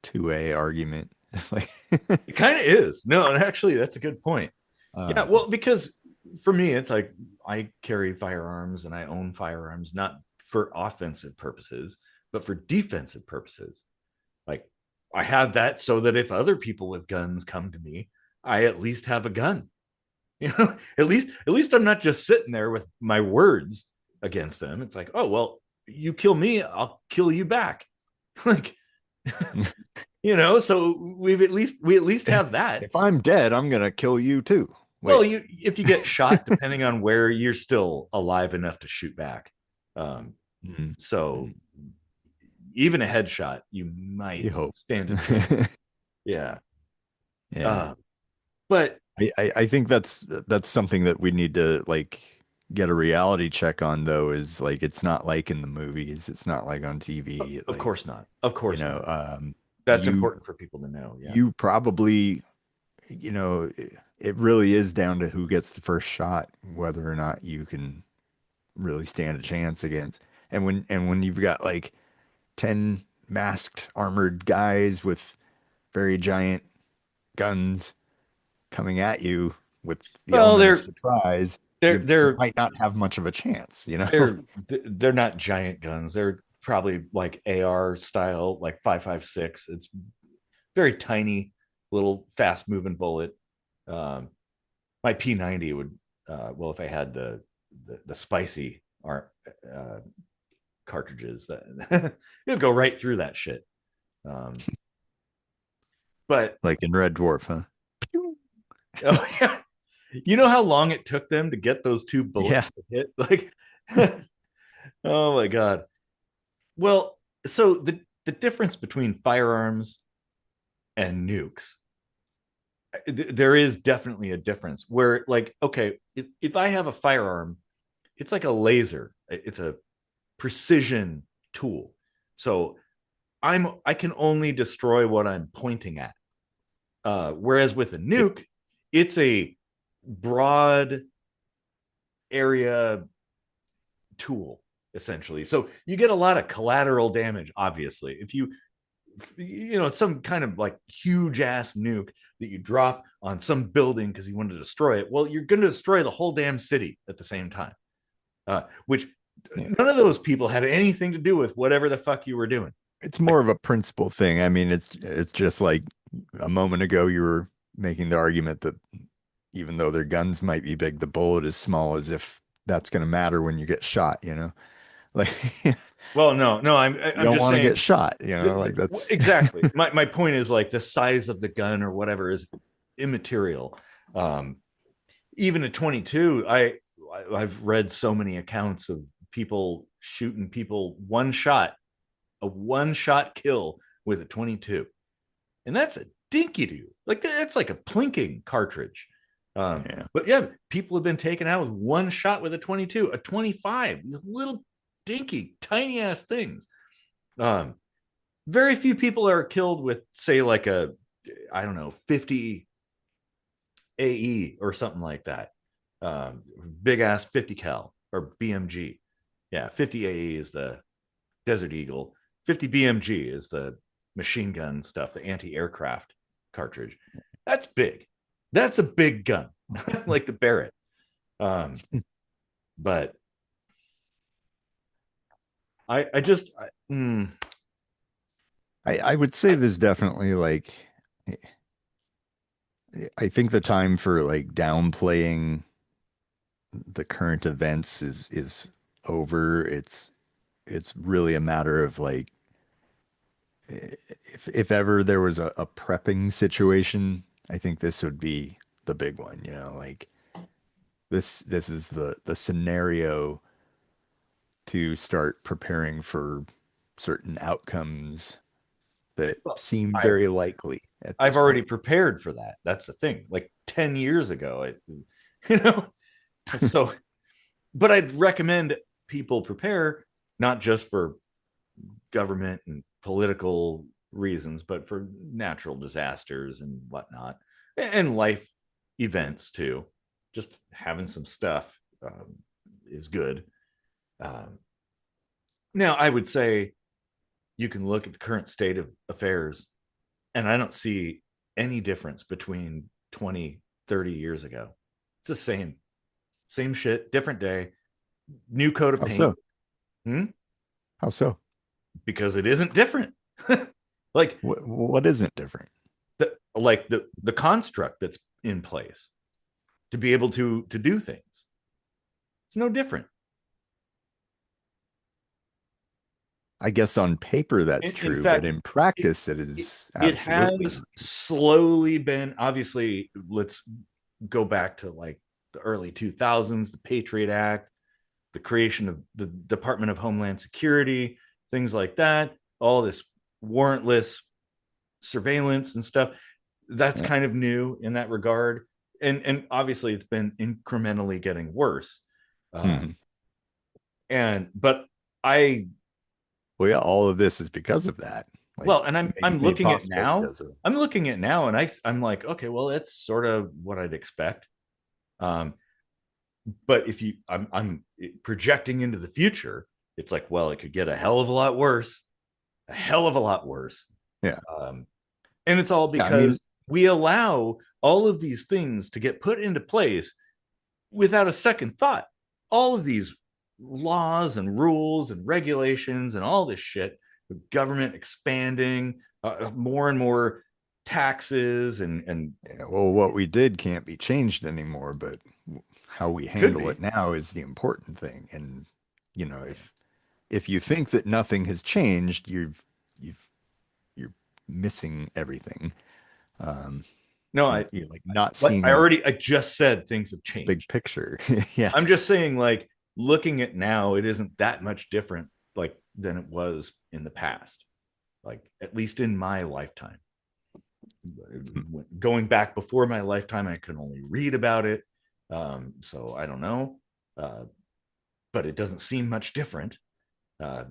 2A argument. Like, it kind of is. No, actually, that's a good point. Yeah, um, well, because for me, it's like I carry firearms and I own firearms not for offensive purposes, but for defensive purposes. Like I have that so that if other people with guns come to me, I at least have a gun. You know, at least I'm not just sitting there with my words against them. It's like, oh well, you kill me, I'll kill you back. Like, so we at least have that. if I'm dead, I'm gonna kill you too. Well, Wait. if you get shot, depending on where, you're still alive enough to shoot back. Um, Mm, so mm, even a headshot, you might you hope. stand a chance. Yeah. Yeah. Uh, but I think that's something that we need to like get a reality check on though, is like it's not like in the movies, it's not like on TV. of Like, course not. Of you course know, not. um, That's you important for people to know. Yeah. you probably, it really is down to who gets the first shot, whether or not you can really stand a chance against. And when you've got like 10 masked armored guys with very giant guns coming at you with the Well, element of they're surprise, they're you they're might not have much of a chance, you know? they're not giant guns. They're probably like AR style, like 5.56. It's very tiny, little fast moving bullet. Um, my P90 would, well, if I had the spicy cartridges, that it would go right through that shit. Um, but Like in Red Dwarf, huh? oh yeah, you know how long it took them to get those two Yeah. bullets to hit? Like, oh my god. Well, so the difference between firearms and nukes, there is definitely a difference. Where like, okay, if I have a firearm, it's like a laser. It's a precision tool. So I can only destroy what I'm pointing at. Whereas with a nuke, it's a broad area tool essentially. So you get a lot of collateral damage. Obviously, if some kind of like huge ass nuke that you drop on some building because you want to destroy it, well, you're going to destroy the whole damn city at the same time. Which Yeah. none of those people had anything to do with whatever the fuck you were doing. It's Like, more of a principle thing. I mean, it's just like a moment ago you were making the argument that even though their guns might be big, the bullet is small, as if that's going to matter when you get shot, you know? Like well, no, you I'm don't just want to get saying shot, you know? Like that's exactly. My point is like the size of the gun or whatever is immaterial. Um, Even a 22, I've read so many accounts of people shooting people a one shot kill with a 22, and that's a dinky do. Like that's like a plinking cartridge. yeah. But yeah, people have been taken out with one shot with a 22, a 25, these little dinky tiny ass things. Um, Very few people are killed with, say, like a, I don't know, 50 AE or something like that. Big ass 50 cal or BMG. Yeah, 50 AE is the Desert Eagle. 50 BMG is the machine gun stuff, the anti-aircraft cartridge. That's big. That's a big gun, like the Barrett. Um, but I just, I would say there's definitely like I think the time for like downplaying the current events is over. It's really a matter of like if ever there was a prepping situation, I think this would be the big one, you know, like this is the scenario to start preparing for certain outcomes that well, seem I very likely at I've this already point. prepared for that. That's the thing. Like 10 years ago, you know. So, but I'd recommend people prepare not just for government and political reasons, but for natural disasters and whatnot, and life events too. Just having some stuff is good. Um, Now, I would say you can look at the current state of affairs, and I don't see any difference between 20, 30 years ago. It's the same shit, different day, new coat of How paint. so? Hmm? How so? Because it isn't different. Like What isn't different? the construct that's in place to be able to do things. It's no different. I guess on paper that's In true, but fact, in it, practice it it is it absolutely has slowly been, obviously, let's go back to like the early 2000s, the Patriot Act, the creation of the Department of Homeland Security, things like that, all this warrantless surveillance and stuff. That's yeah. kind of new in that regard. And obviously it's been incrementally getting worse. Mhm. And but I Well, yeah, all of this is because of that. Like well, and maybe made possible because of I'm looking at now, and I'm like, okay, well, that's sort of what I'd expect. Um, but if you, I'm projecting into the future, it's like, well, it could get a hell of a lot worse, a hell of a lot worse. yeah. Um, and it's all Yeah, I mean, because we allow all of these things to get put into place without a second thought. All of these laws and rules and regulations and all this shit, the government expanding, more and more taxes and yeah, well, what we did can't be changed anymore, but how we could handle it be. now is the important thing. And you know, if you think that nothing has changed, you've you're missing everything. Um, No, you're like not seeing I just said things have the big changed. picture. Yeah. I'm just saying, like, looking at now, it isn't that much different, like, than it was in the past, like, at least in my lifetime. Going back before my lifetime, I could only read about it. So I don't know. Uh, but it doesn't seem much different. Uh,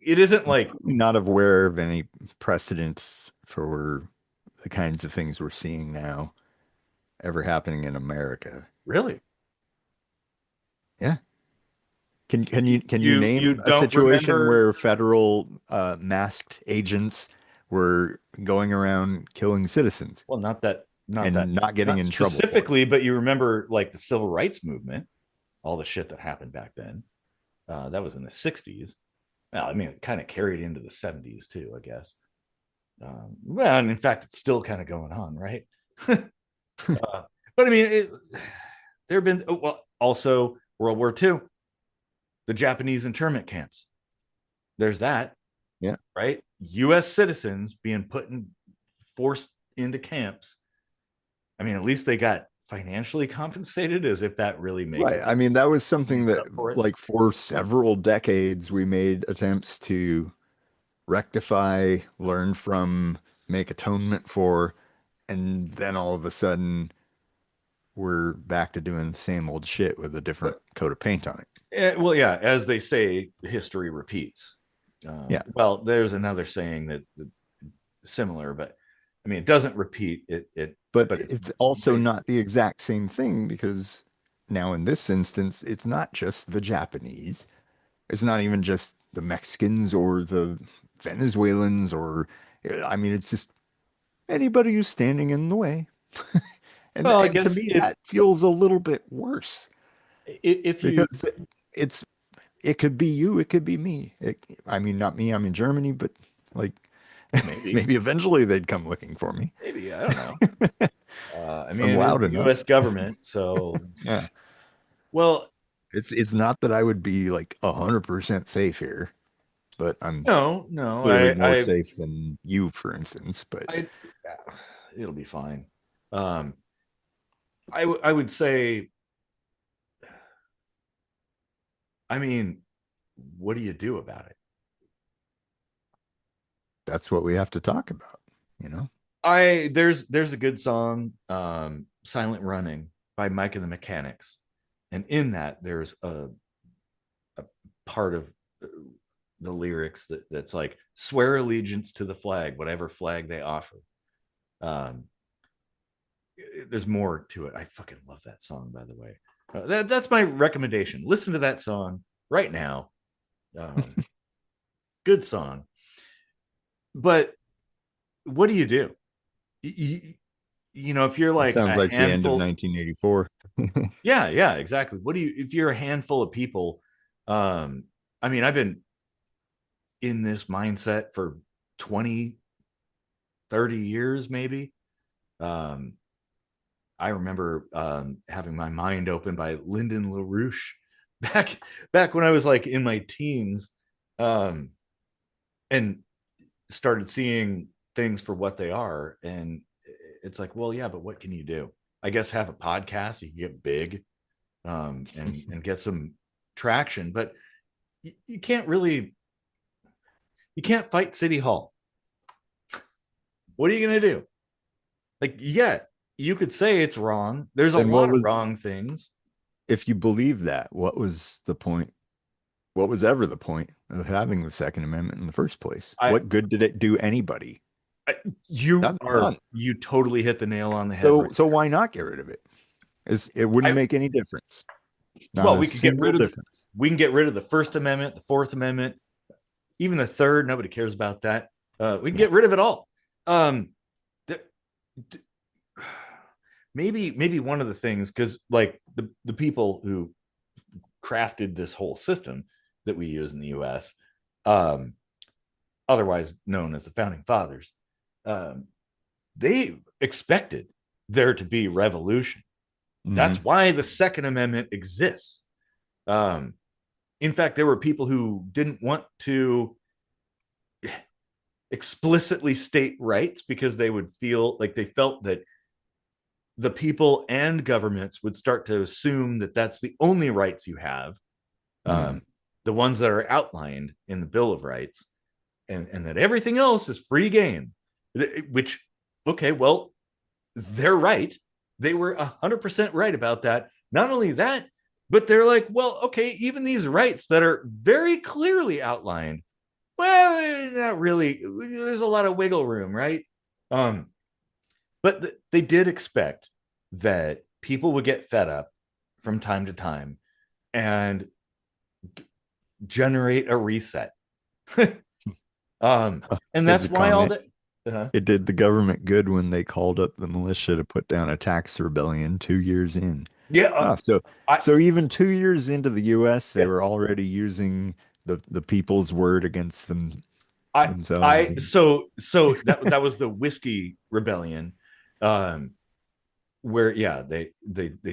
it isn't like, Not aware of any precedents for the kinds of things we're seeing now ever happening in America. really, Yeah. Can you you name a don't situation remember. where federal masked agents were going around killing citizens Well, and not getting not in trouble for it? specifically, but you remember like the civil rights movement, all the shit that happened back then. That was in the 60s. Well, I mean, it kind of carried into the 70s too, I guess. Well, and in fact, it's still kind of going on, right? But I mean, there have been, oh, well, also World War II, the Japanese internment camps. There's that, Yeah. right? U.S. citizens being forced into camps. I mean, at least they got financially compensated, as if that really Right. I mean, that was something makes that, up for it. like, for several decades, we made attempts to rectify, learn from, make atonement for, and then all of a sudden we're back to doing the same old shit with a different But coat of paint on it. well, yeah, as they say, history repeats. Yeah. Well, there's another saying that similar, but I mean, it doesn't repeat it, But but it's it's also way. not the exact same thing because now in this instance, it's not just the Japanese. It's not even just the Mexicans or the Venezuelans or, I mean, it's just anybody who's standing in the way. And Well, I and to guess me, that feels a little bit worse if you because it's it could be you, it could be me. I mean, not me, I'm in Germany, but like maybe maybe eventually they'd come looking for me. maybe I don't know. I If mean, I'm it is loud the U.S. enough. government, so Yeah. well, It's not that I would be like 100% safe here, but I'm no, clearly more safe than you, for instance. But I, it'll be fine. Um, I would say, I mean, what do you do about it? that's what we have to talk about, you know? There's a good song, "Silent Running" by Mike and the Mechanics, and in that there's a part of the lyrics that's like, "Swear allegiance to the flag, whatever flag they offer." Um, there's more to it. I fucking love that song, by the way. That's my recommendation. Listen to that song right now. Um, good song. But what do you do? You, you know, if you're That like sounds a like the end of handful, 1984. yeah, exactly. What do you, if you're a handful of people? Um, I mean, I've been in this mindset for 20, 30 years, maybe. Um, I remember having my mind opened by Lyndon LaRouche back back when I was like in my teens, um, and started seeing things for what they are. And it's like, well, yeah, but what can you do? I guess have a podcast, so you can get big, and get some traction, but you can't really, you can't fight City Hall. What are you going to do? Like, yeah, you could say it's wrong. There's a Then lot of wrong things. if you believe that, what was the point? What was ever the point of having the Second Amendment in the first place? I, What good did it do anybody? I None. you totally hit the nail on the head So right so there. why not get rid of it? It wouldn't I make any difference. Not Well, a single difference. we can get rid of the First Amendment, the Fourth Amendment, even the Third. Nobody cares about that. We can Yeah. get rid of it all. Um, the, maybe one of the things, because like the people who crafted this whole system that we use in the U.S., um, otherwise known as the founding fathers, um, they expected there to be revolution. Hmm. That's why the Second Amendment exists. Um, in fact, there were people who didn't want to explicitly state rights because they would feel like, they felt that the people and governments would start to assume that that's the only rights you have, Hmm. um, the ones that are outlined in the Bill of Rights, and that everything else is free game. Which, okay, well, they're right. They were 100% right about that. Not only that, but they're like, well, okay, even these rights that are very clearly outlined, well, not really. There's a lot of wiggle room, right? Um, but they did expect that people would get fed up from time to time and generate a reset. And There's that's a why all comment. that. Uh, It did the government good when they called up the militia to put down a tax rebellion 2 years in. yeah, Ah, I, so even 2 years into the U.S., they yeah, were already using the people's word against themselves. that was the whiskey rebellion, um, where yeah they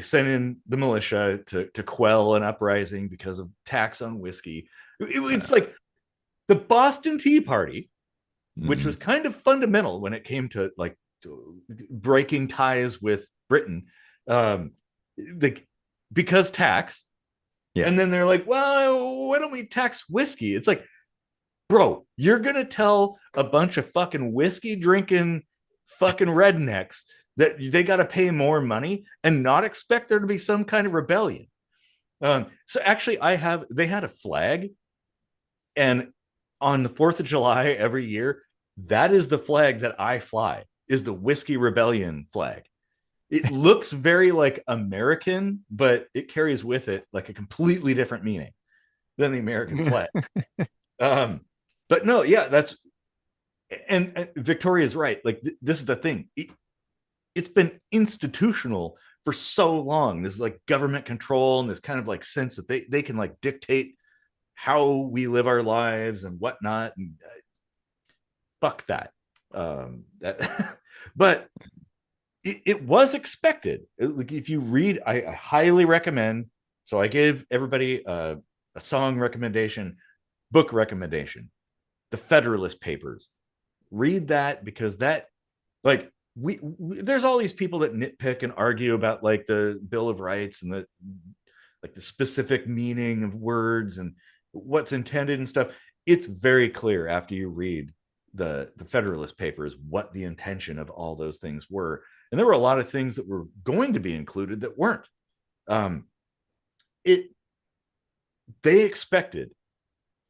sent in the militia to quell an uprising because of tax on whiskey. It's like the Boston Tea Party, which Mm, was kind of fundamental when it came to breaking ties with Britain, um, the because tax. yeah. And then they're like, well, why don't we tax whiskey? It's like, bro, you're gonna tell a bunch of fucking whiskey drinking fucking rednecks that they got to pay more money and not expect there to be some kind of rebellion. So actually, they had a flag, and on the 4th of July every year, that is the flag that I fly. Is the whiskey rebellion flag. It looks very like American, but it carries with it like a completely different meaning than the American flag. Um, but no, yeah, that's and Victoria's right. Like this is the thing. It's been institutional for so long. This is like government control and this kind of like sense that they can like dictate how we live our lives and whatnot. And fuck that. That but it was expected. Like if you read, I highly recommend. So I gave everybody a song recommendation, book recommendation, the Federalist Papers. Read that because that like we there's all these people that nitpick and argue about like the Bill of Rights and the like the specific meaning of words and what's intended and stuff. It's very clear after you read the Federalist Papers what the intention of all those things were, and there were a lot of things that were going to be included that weren't. Um, it they expected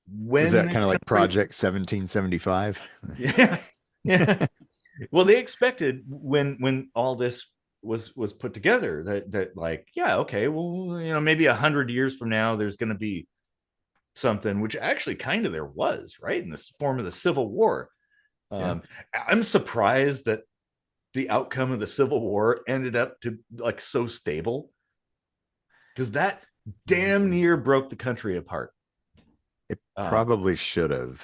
Was when that kind this of like country, Project 1775? yeah, yeah. Well, they expected when all this was put together that like yeah okay well maybe 100 years from now there's going to be something which actually kind of there was right in this form of the Civil War. Yeah. Um, I'm surprised that the outcome of the Civil War ended up to like so stable because that damn near broke the country apart. It Uh, probably should have.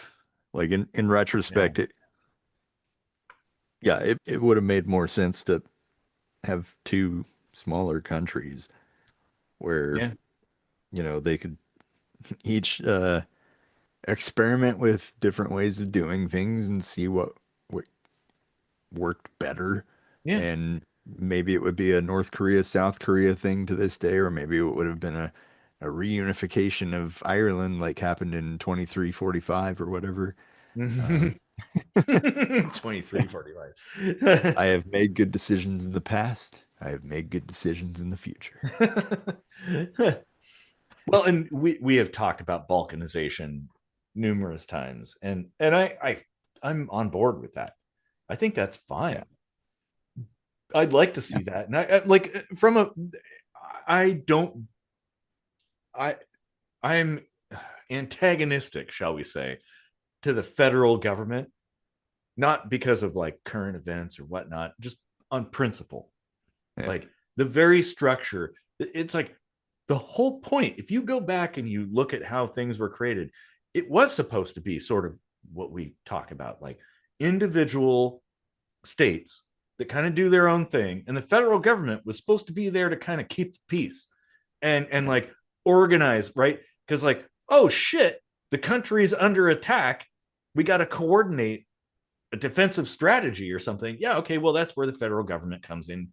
Like in yeah, retrospect, yeah, it would have made more sense to have two smaller countries where, yeah, they could each experiment with different ways of doing things and see what worked better. yeah. And maybe it would be a North Korea, South Korea thing to this day, or maybe it would have been a reunification of Ireland like happened in 2345 or whatever. Um, 2345. I have made good decisions in the past. I have made good decisions in the future. Well, and we have talked about balkanization numerous times, and I'm on board with that. I think that's Yeah. fine. I'd like to Yeah. see that, and like from a I don't I I'm antagonistic, shall we say, to the federal government, not because of like current events or whatnot, just on principle. Yeah. Like the very structure, it's like the whole point. If you go back and you look at how things were created, it was supposed to be sort of what we talk about, like individual states that kind of do their own thing, and the federal government was supposed to be there to kind of keep the peace and Yeah. like organize, right? Because like, oh shit, the country's under attack. We got to coordinate a defensive strategy or something. Yeah, okay, well that's where the federal government comes in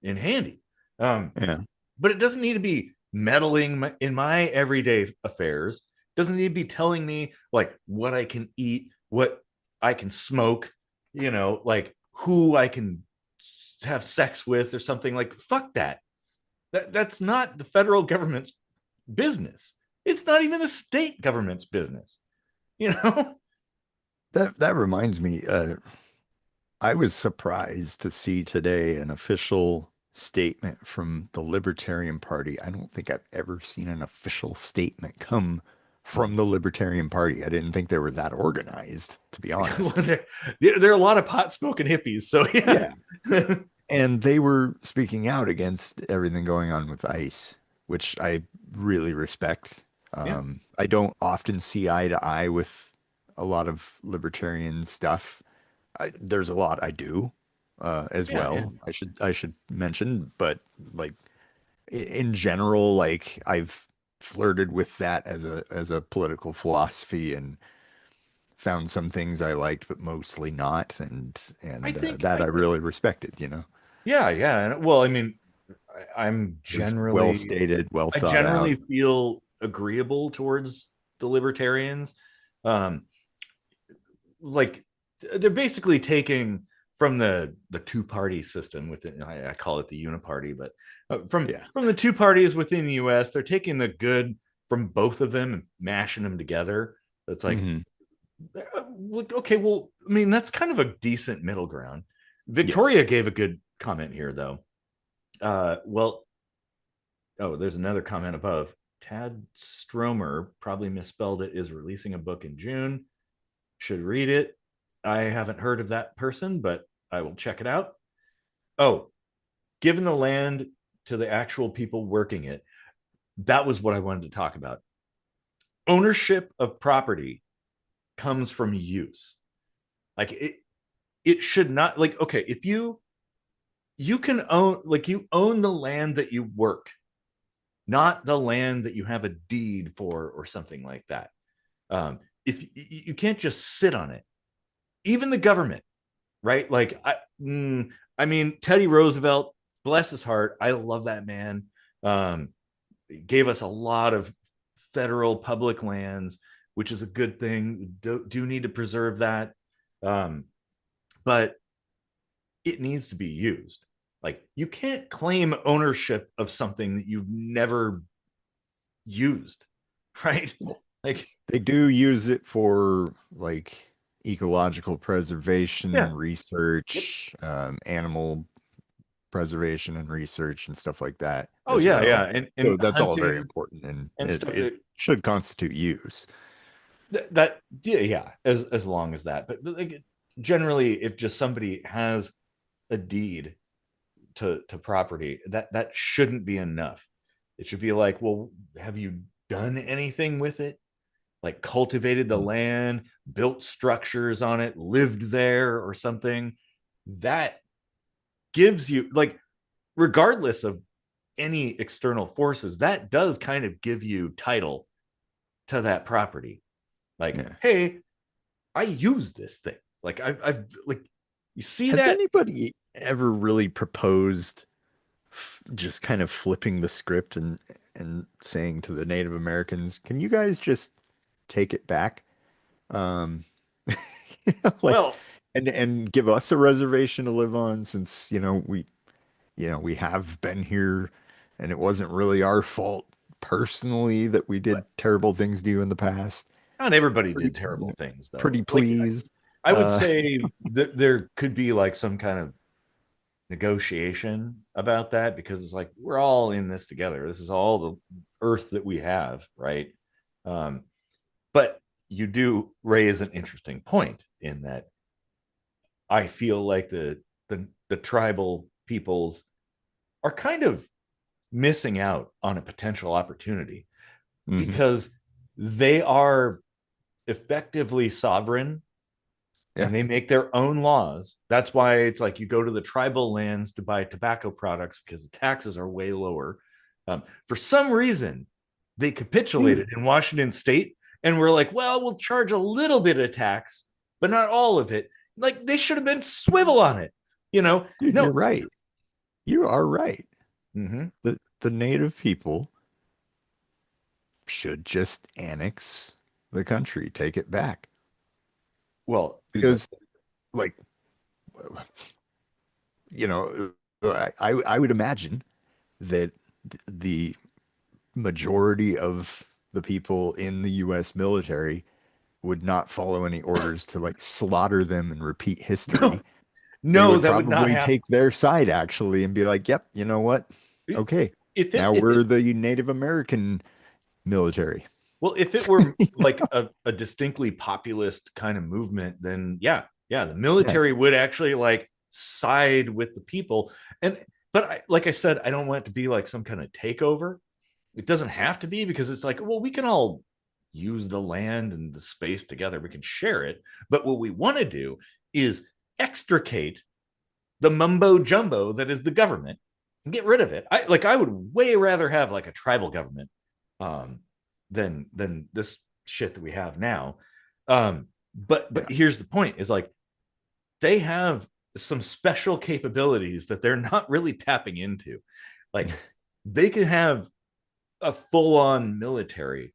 handy. Um, Yeah. but it doesn't need to be meddling in my everyday affairs. It doesn't need to be telling me like what I can eat, what I can smoke, like who I can have sex with or something. Like fuck that. That's not the federal government's business. It's not even the state government's business. You know? That reminds me, I was surprised to see today an official statement from the Libertarian Party. I don't think I've ever seen an official statement come from the Libertarian Party. I didn't think they were that organized, to be Well, honest. there are a lot of pot smoking hippies, so yeah. Yeah. And they were speaking out against everything going on with ICE, which I really respect. Yeah, I don't often see eye to eye with a lot of libertarian stuff. There's a lot I do as yeah, yeah. well. I should mention, but like in general, like I've flirted with that as a political philosophy and found some things I liked, but mostly not, and I and think that I I really respected. Yeah, yeah. And well, I mean, I'm It was well generally stated, well I thought generally out. feel agreeable towards the libertarians. Um, like they're basically taking from the two party system within, I call it the uniparty, but Yeah. from the two parties within the US, they're taking the good from both of them and mashing them together. It's like, Hmm. okay, well, I mean, that's kind of a decent middle ground. Yeah. Victoria gave a good comment here, though. Well, oh, there's another comment above. Tad Stromer, probably misspelled it, is releasing a book in June. Should read it. I haven't heard of that person, but I will check it out. Oh, given the land to the actual people working it, that was what I wanted to talk about. Ownership of property comes from use. Like it should not, like, okay, if you can own, like, you own the land that you work, not the land that you have a deed for or something like that. If you can't just sit on it, even the government, right? I mean, Teddy Roosevelt, bless his heart, I love that man. Um, gave us a lot of federal public lands, which is a good thing. Do need to preserve that, um, but it needs to be used. Like, you can't claim ownership of something that you've never used, right? Well, Like, they do use it for like ecological yeah, preservation, yep. research, animal preservation and research and stuff like that Oh as yeah, yeah, well. and So that's all very hunting important, and and it, stuff. it should constitute use. That yeah, yeah, as long as that, but like, generally, if just somebody has a deed to property, that shouldn't be enough. It should be like, well, have you done anything with it? Like, cultivated the Mm. land, built structures on it, lived there or something. That gives you, like, regardless of any external forces, that does kind of give you title to that property. Like, Yeah. hey, I use this thing. Like, I've like, you see Has that? anybody ever really proposed just kind of flipping the script and saying to the Native Americans, "Can you guys just take it back?" Um, like, Well, and give us a reservation to live on, since we have been here, and it wasn't really our fault personally that we did terrible things to you in the past. not everybody Pretty, did terrible things, pretty though. Like, please. I would Uh, say that there could be like some kind of negotiation about that, because it's like, we're all in this together. This is all the earth that we have, right? Um, but you do raise an interesting point in that I feel like the tribal peoples are kind of missing out on a potential opportunity, mhm. because they are effectively sovereign Yeah. and they make their own laws. That's why it's like, you go to the tribal lands to buy tobacco products because the taxes are way lower. For some reason, they Dude, capitulated in Washington state and we're like, well, we'll charge a little bit of tax, but not all of it. Like, they should have been swivel on it, you know? dude, you're No. right. You are right. Mm-hmm. The native people should just annex the country, take it back. Well, Because, like, you know, I would imagine that the majority of the people in the US military would not follow any orders to like slaughter them and repeat No, history. They no, would that would not probably happen. take their side actually and be like, "Yep, you know what? Okay, now If it we're the Native American military." Well, if it were like a distinctly populist kind of movement, then yeah, yeah, the Yeah, military would actually like side with the people. And but like I said, I don't want it to be like some kind of takeover. It doesn't have to be, because it's like, well, we can all use the land and the space together. We can share it. But what we want to do is extricate the mumbo jumbo that is the government and get rid of it. I would way rather have like a tribal government um, than this shit that we have now. But yeah. here's the point: is like they have some special capabilities that they're not really tapping into. Like they can have a full-on military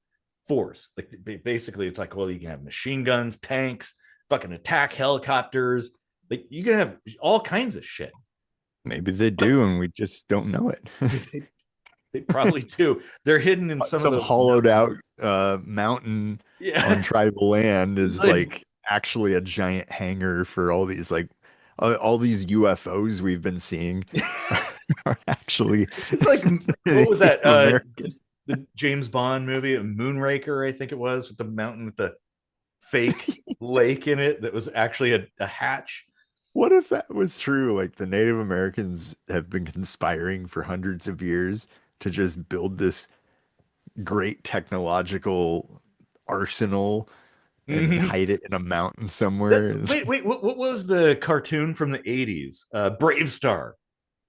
force. Like basically, it's like, well, you can have machine guns, tanks, fucking attack helicopters. Like you can have all kinds of shit. Maybe they But do, and we just don't know it. they probably do. They're hidden in some of Some those hollowed mountains. out mountain on Yeah. tribal land is Like, like actually a giant hangar for all these UFOs we've been seeing are actually it's like, what was Native that? American. The James Bond movie, Moonraker, I think it was, with the mountain with the fake lake in it that was actually a hatch. What if that was true? Like the Native Americans have been conspiring for hundreds of years to just build this great technological arsenal and then Mm-hmm. hide it in a mountain somewhere. Wait, what was the cartoon from the 80s? Brave Star.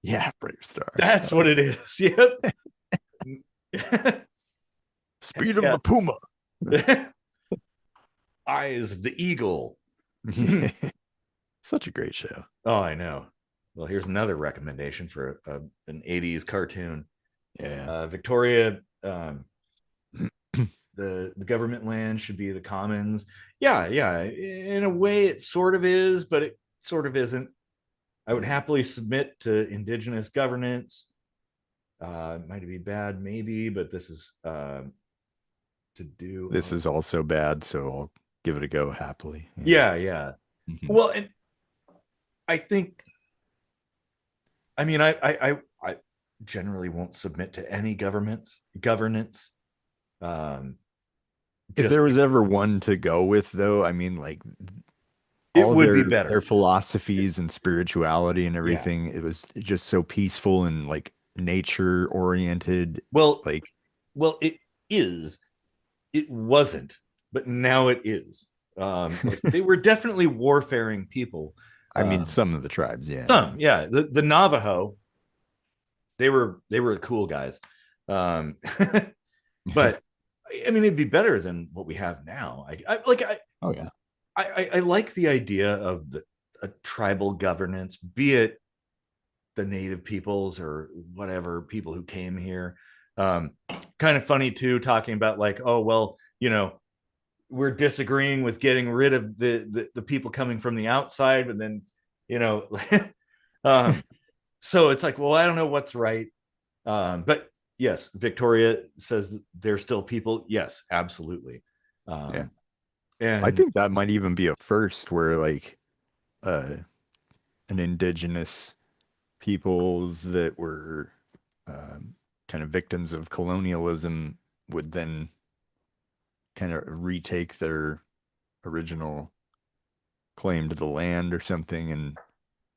Yeah, Brave Star. That's what it is. Yep. Speed of Yeah. the Puma. Eyes of the Eagle. Such a great show. Oh, I know. Well, here's another recommendation for an 80s cartoon. Yeah. Victoria, the government land should be the commons. Yeah, yeah. In a way, it sort of is, but it sort of isn't. I would Yeah. happily submit to indigenous governance. Might be bad, maybe, but this is to do. This is also bad, so I'll give it a go happily. Yeah. Yeah, yeah. Mhm. Well, and I think, I mean, I generally won't submit to any governance. Um, If just there was ever one to go with, though, I mean, like it all would be their better. philosophies and spirituality and Yeah. everything, it was just so peaceful and like nature oriented. Well, Like, it is. It wasn't, but now it is. Like they were definitely warfaring people. I mean, Um, some of the tribes, yeah. some, yeah. The Navajo, they were cool guys. Um, but I mean, it'd be better than what we have now. Oh yeah. I like the idea of a tribal governance, be it the native peoples or whatever people who came here. Um, Kind of funny too, talking about like, oh well, we're disagreeing with getting rid of the people coming from the outside, but then you know, um, so it's like, well, I don't know what's right, but yes, Victoria says that there's still people. Yes, absolutely, Yeah. um, I and think that might even be a first where like uh an indigenous peoples that were um, kind of victims of colonialism would then kind of retake their original claim to the land or something and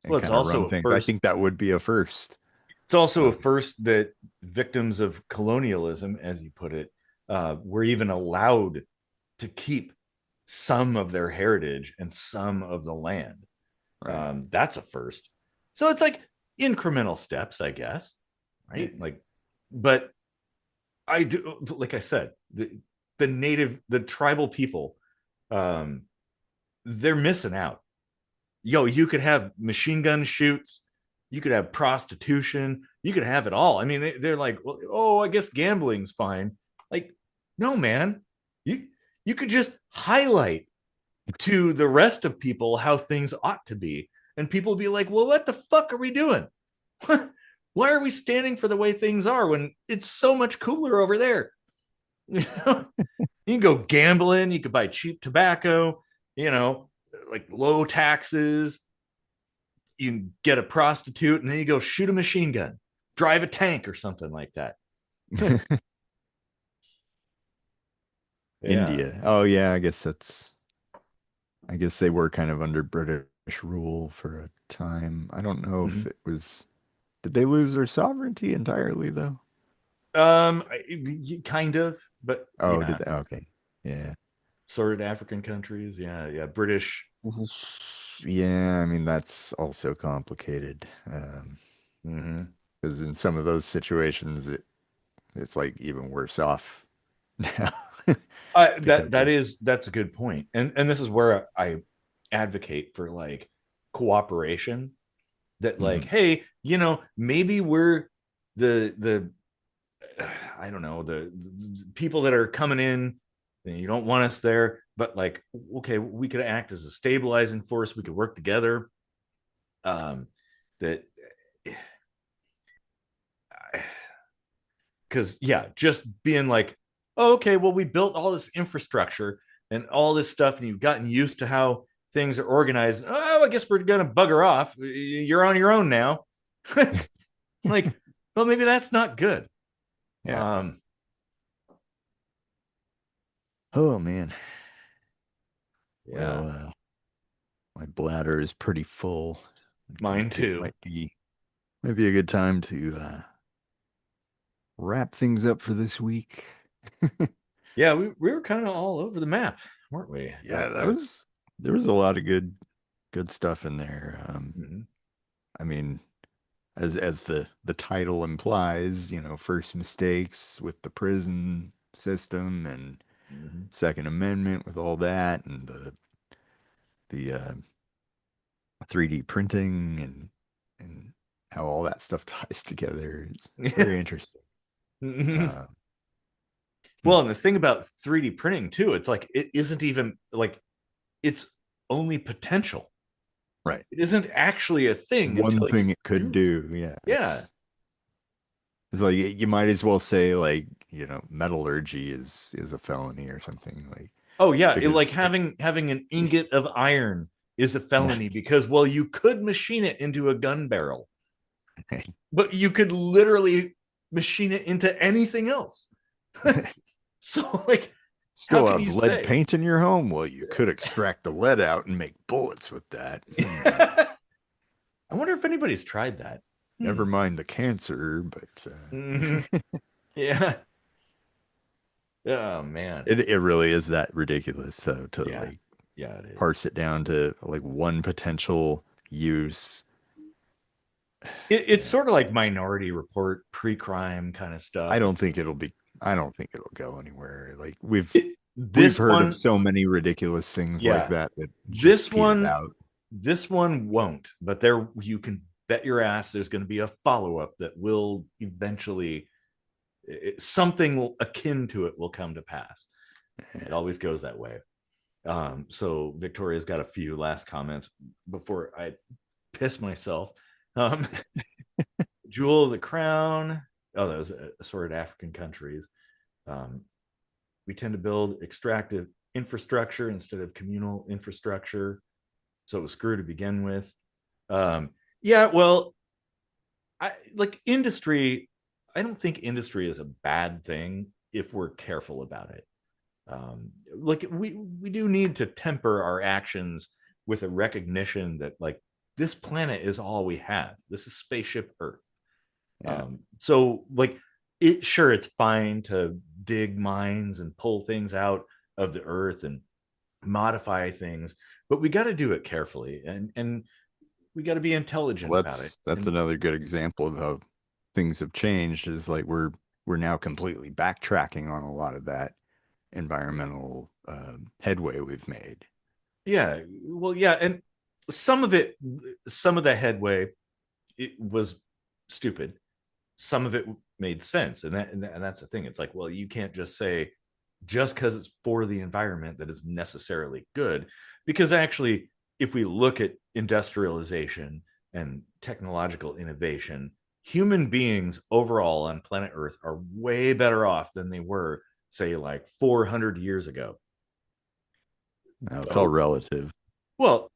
well, it's kind of also run a things. I first. think that would be a first. It's also a Uh, first that victims of colonialism, as you put it, were even allowed to keep some of their heritage and some of the land. right. That's a first. So it's like incremental steps, I guess, Yeah. right? Like, but I do, like I said, the tribal people, um, they're missing out. Yo, you could have machine gun shoots, you could have prostitution, you could have it all. I mean, they're like, well, oh, I guess gambling's fine. Like, no, man, you you could just highlight to the rest of people how things ought to be, and people be like, well, what the fuck are we doing? Why are we standing for the way things are when it's so much cooler over there? You know, you can go gambling, you could buy cheap tobacco, you know, like low taxes. You can get a prostitute, and then you go shoot a machine gun, drive a tank, or something like that. Yeah. India. Oh yeah, I guess they were kind of under British rule for a time. I don't know if Mhm. it was, did they lose their sovereignty entirely though? Kind of, but Oh, did yeah, they? Okay. Yeah. sort of African countries. Yeah, yeah, British. Yeah, I mean that's also complicated. Hmm. Because in some of those situations it's like even worse off now because of That's a good point, and this is where I advocate for like cooperation. That like, Mhm. hey, you know, maybe we're the I don't know, the people that are coming in, and you don't want us there, but like, okay, we could act as a stabilizing force. We could work together. Um, that because yeah, just being like, oh, okay, well, we built all this infrastructure and all this stuff, and you've gotten used to how things are organized. Oh, I guess we're gonna bugger off. You're on your own now. Like, well, maybe that's not good. Yeah. Um, Oh man. yeah, Well, my bladder is pretty full. I mine think it too. might be a good time to wrap things up for this week. Yeah, we were kind of all over the map, weren't we? Yeah, That that that. was there was a lot of good stuff in there. Mhm, I mean, as the title implies, first mistakes with the prison system and mhm. Second Amendment with all that and the 3D printing and how all that stuff ties together. It's very interesting. Uh, hmm. Well, and the thing about 3D printing too, it's like it isn't even like it's only potential. Right. It isn't actually a thing One until you thing it could do it. do, yeah, Yeah. it's like you might as well say like, metallurgy is a felony or something like Oh yeah, like because having an ingot of iron is a felony because well, you could machine it into a gun barrel, but you could literally machine it into anything else. So like, how still can have you lead say? paint in your home. Well, you could extract the lead out and make bullets with that. I wonder if anybody's tried that. Hmm. Never mind the cancer, but Mhm. Yeah. Oh man. it really is that ridiculous though to Yeah. like Yeah, it is. parse it down to like one potential use. It's Yeah. sort of like Minority Report, pre-crime kind of I stuff. don't think it'll be I don't think it'll go anywhere. Like we've This heard of one, so many ridiculous things like yeah. that that just This petered one, out. this one won't. But there, you can bet your ass there's going to be a follow-up that will eventually something akin to it will come to pass. It Yeah. always goes that way. So Victoria's got a few last comments before I piss myself. Um, Jewel of the Crown. Oh, that was assorted African countries. Um, we tend to build extractive infrastructure instead of communal infrastructure. So it was screwed to begin with. Yeah, well, I like industry. I don't think industry is a bad thing if we're careful about it. Like we do need to temper our actions with a recognition that like this planet is all we have. This is spaceship Earth. Yeah. So like it sure it's fine to dig mines and pull things out of the earth and modify things, but we got to do it carefully and we got to be intelligent Well, about it. that's And another good example of how things have changed is like we're now completely backtracking on a lot of that environmental headway we've made. yeah, well, yeah, and some of it, some of the headway, it was stupid. Some of it made sense, and that's the thing. It's like, well, you can't just say just because it's for the environment that is necessarily good, because actually, if we look at industrialization and technological innovation, human beings overall on planet Earth are way better off than they were say like 400 years ago. Now, it's all So, relative. well,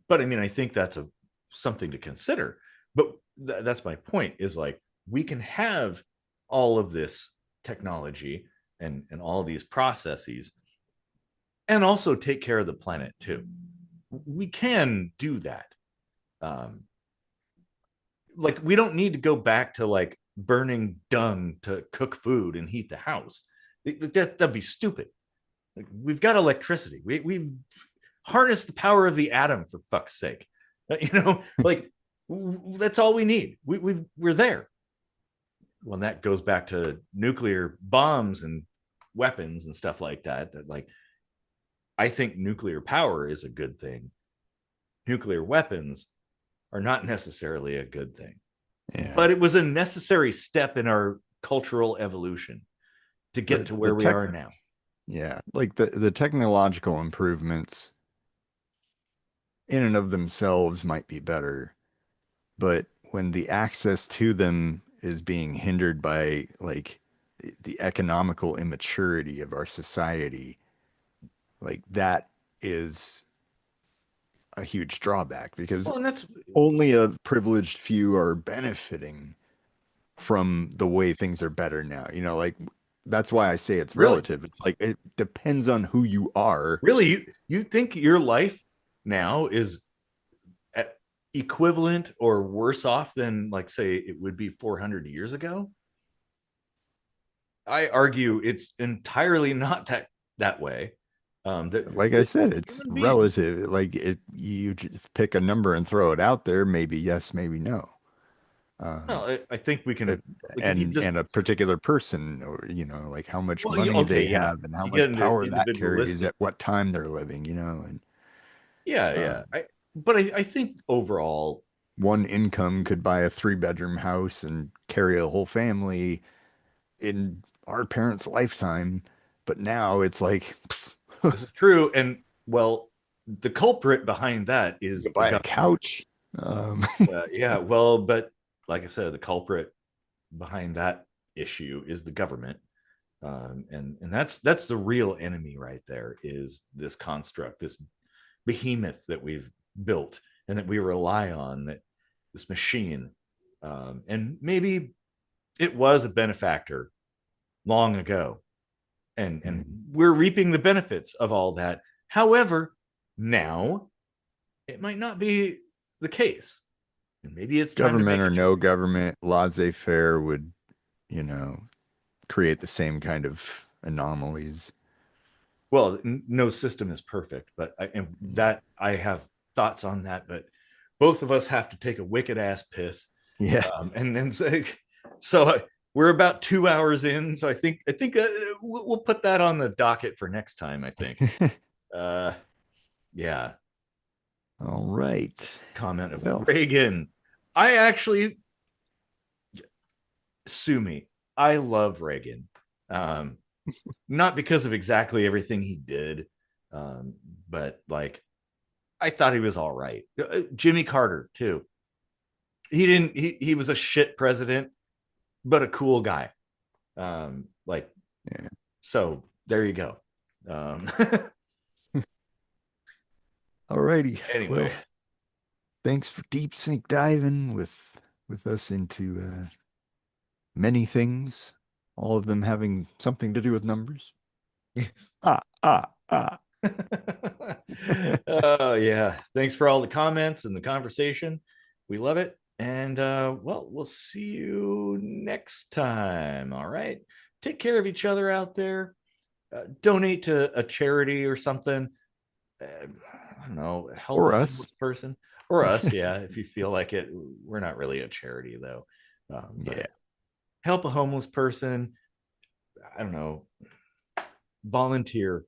but I mean, I think that's a something to consider. But that's my point is like we can have all of this technology and all these processes and also take care of the planet too. We can do that. Um, like we don't need to go back to like burning dung to cook food and heat the house. That'd be stupid. Like, we've got electricity. We've harnessed the power of the atom for fuck's sake. Like that's all we need. We're there. Well, that goes back to nuclear bombs and weapons and stuff like that. That like I think nuclear power is a good thing. Nuclear weapons are not necessarily a good thing, Yeah. but it was a necessary step in our cultural evolution to get to The where we tech, are now. yeah, like the technological improvements in and of themselves might be better, but when the access to them is being hindered by like the economical immaturity of our society, like that is a huge drawback because Well, and that's only a privileged few are benefiting from the way things are better now. Like that's why I say it's really, relative. It's like it depends on who you are. really, you think your life now is equivalent or worse off than, like, say, it would be 400 years ago? I argue it's entirely not that way. Like I That said, it's human beings. relative. Like you just pick a number and throw it out there. Maybe yes, maybe no. Um, Well, I think we but- can, like, if you and just, and a particular person, or like how much well, money okay, they yeah, have and how you get much into power that carries individualistic. at what time they're living. And Yeah, yeah. um, But I think overall, one income could buy a three-bedroom house and carry a whole family in our parents' lifetime, but now it's like this is true. And well, the culprit behind that you is could the buy a government. couch. Yeah, well, but like I said, the culprit behind that issue is the government. And that's the real enemy right there, is this construct, this behemoth that we've built and that we rely on, that this machine. And maybe it was a benefactor long ago, and Mhm. we're reaping the benefits of all that. However, now it might not be the case, and maybe it's time to Government make a or choice. no government, laissez-faire would, you know, create the same kind of anomalies. Well, no system is perfect, but and Yeah. that I have thoughts on that. But both of us have to take a wicked ass piss, Yeah. and then say, so we're about 2 hours in. So I think we'll put that on the docket for next time. I think. Uh, yeah. All right. Comment of Well, Reagan. I actually, sue me. I love Reagan. Um, Not because of exactly everything he did, but like I thought he was all right. Jimmy Carter too. He didn't. He was a shit president, but a cool guy. Like, yeah. so there you go. Um, All righty. anyway, Well, thanks for deep sink diving with us into many things, all of them having something to do with numbers. Ah, ah, ah. oh yeah. Thanks for all the comments and the conversation. We love it. And well, we'll see you next time. All right. Take care of each other out there. Donate to a charity or something. I don't know, help a Or us. homeless person or us. Yeah, if you feel like it. We're not really a charity though, Yeah. but help a homeless person. I don't know, volunteer.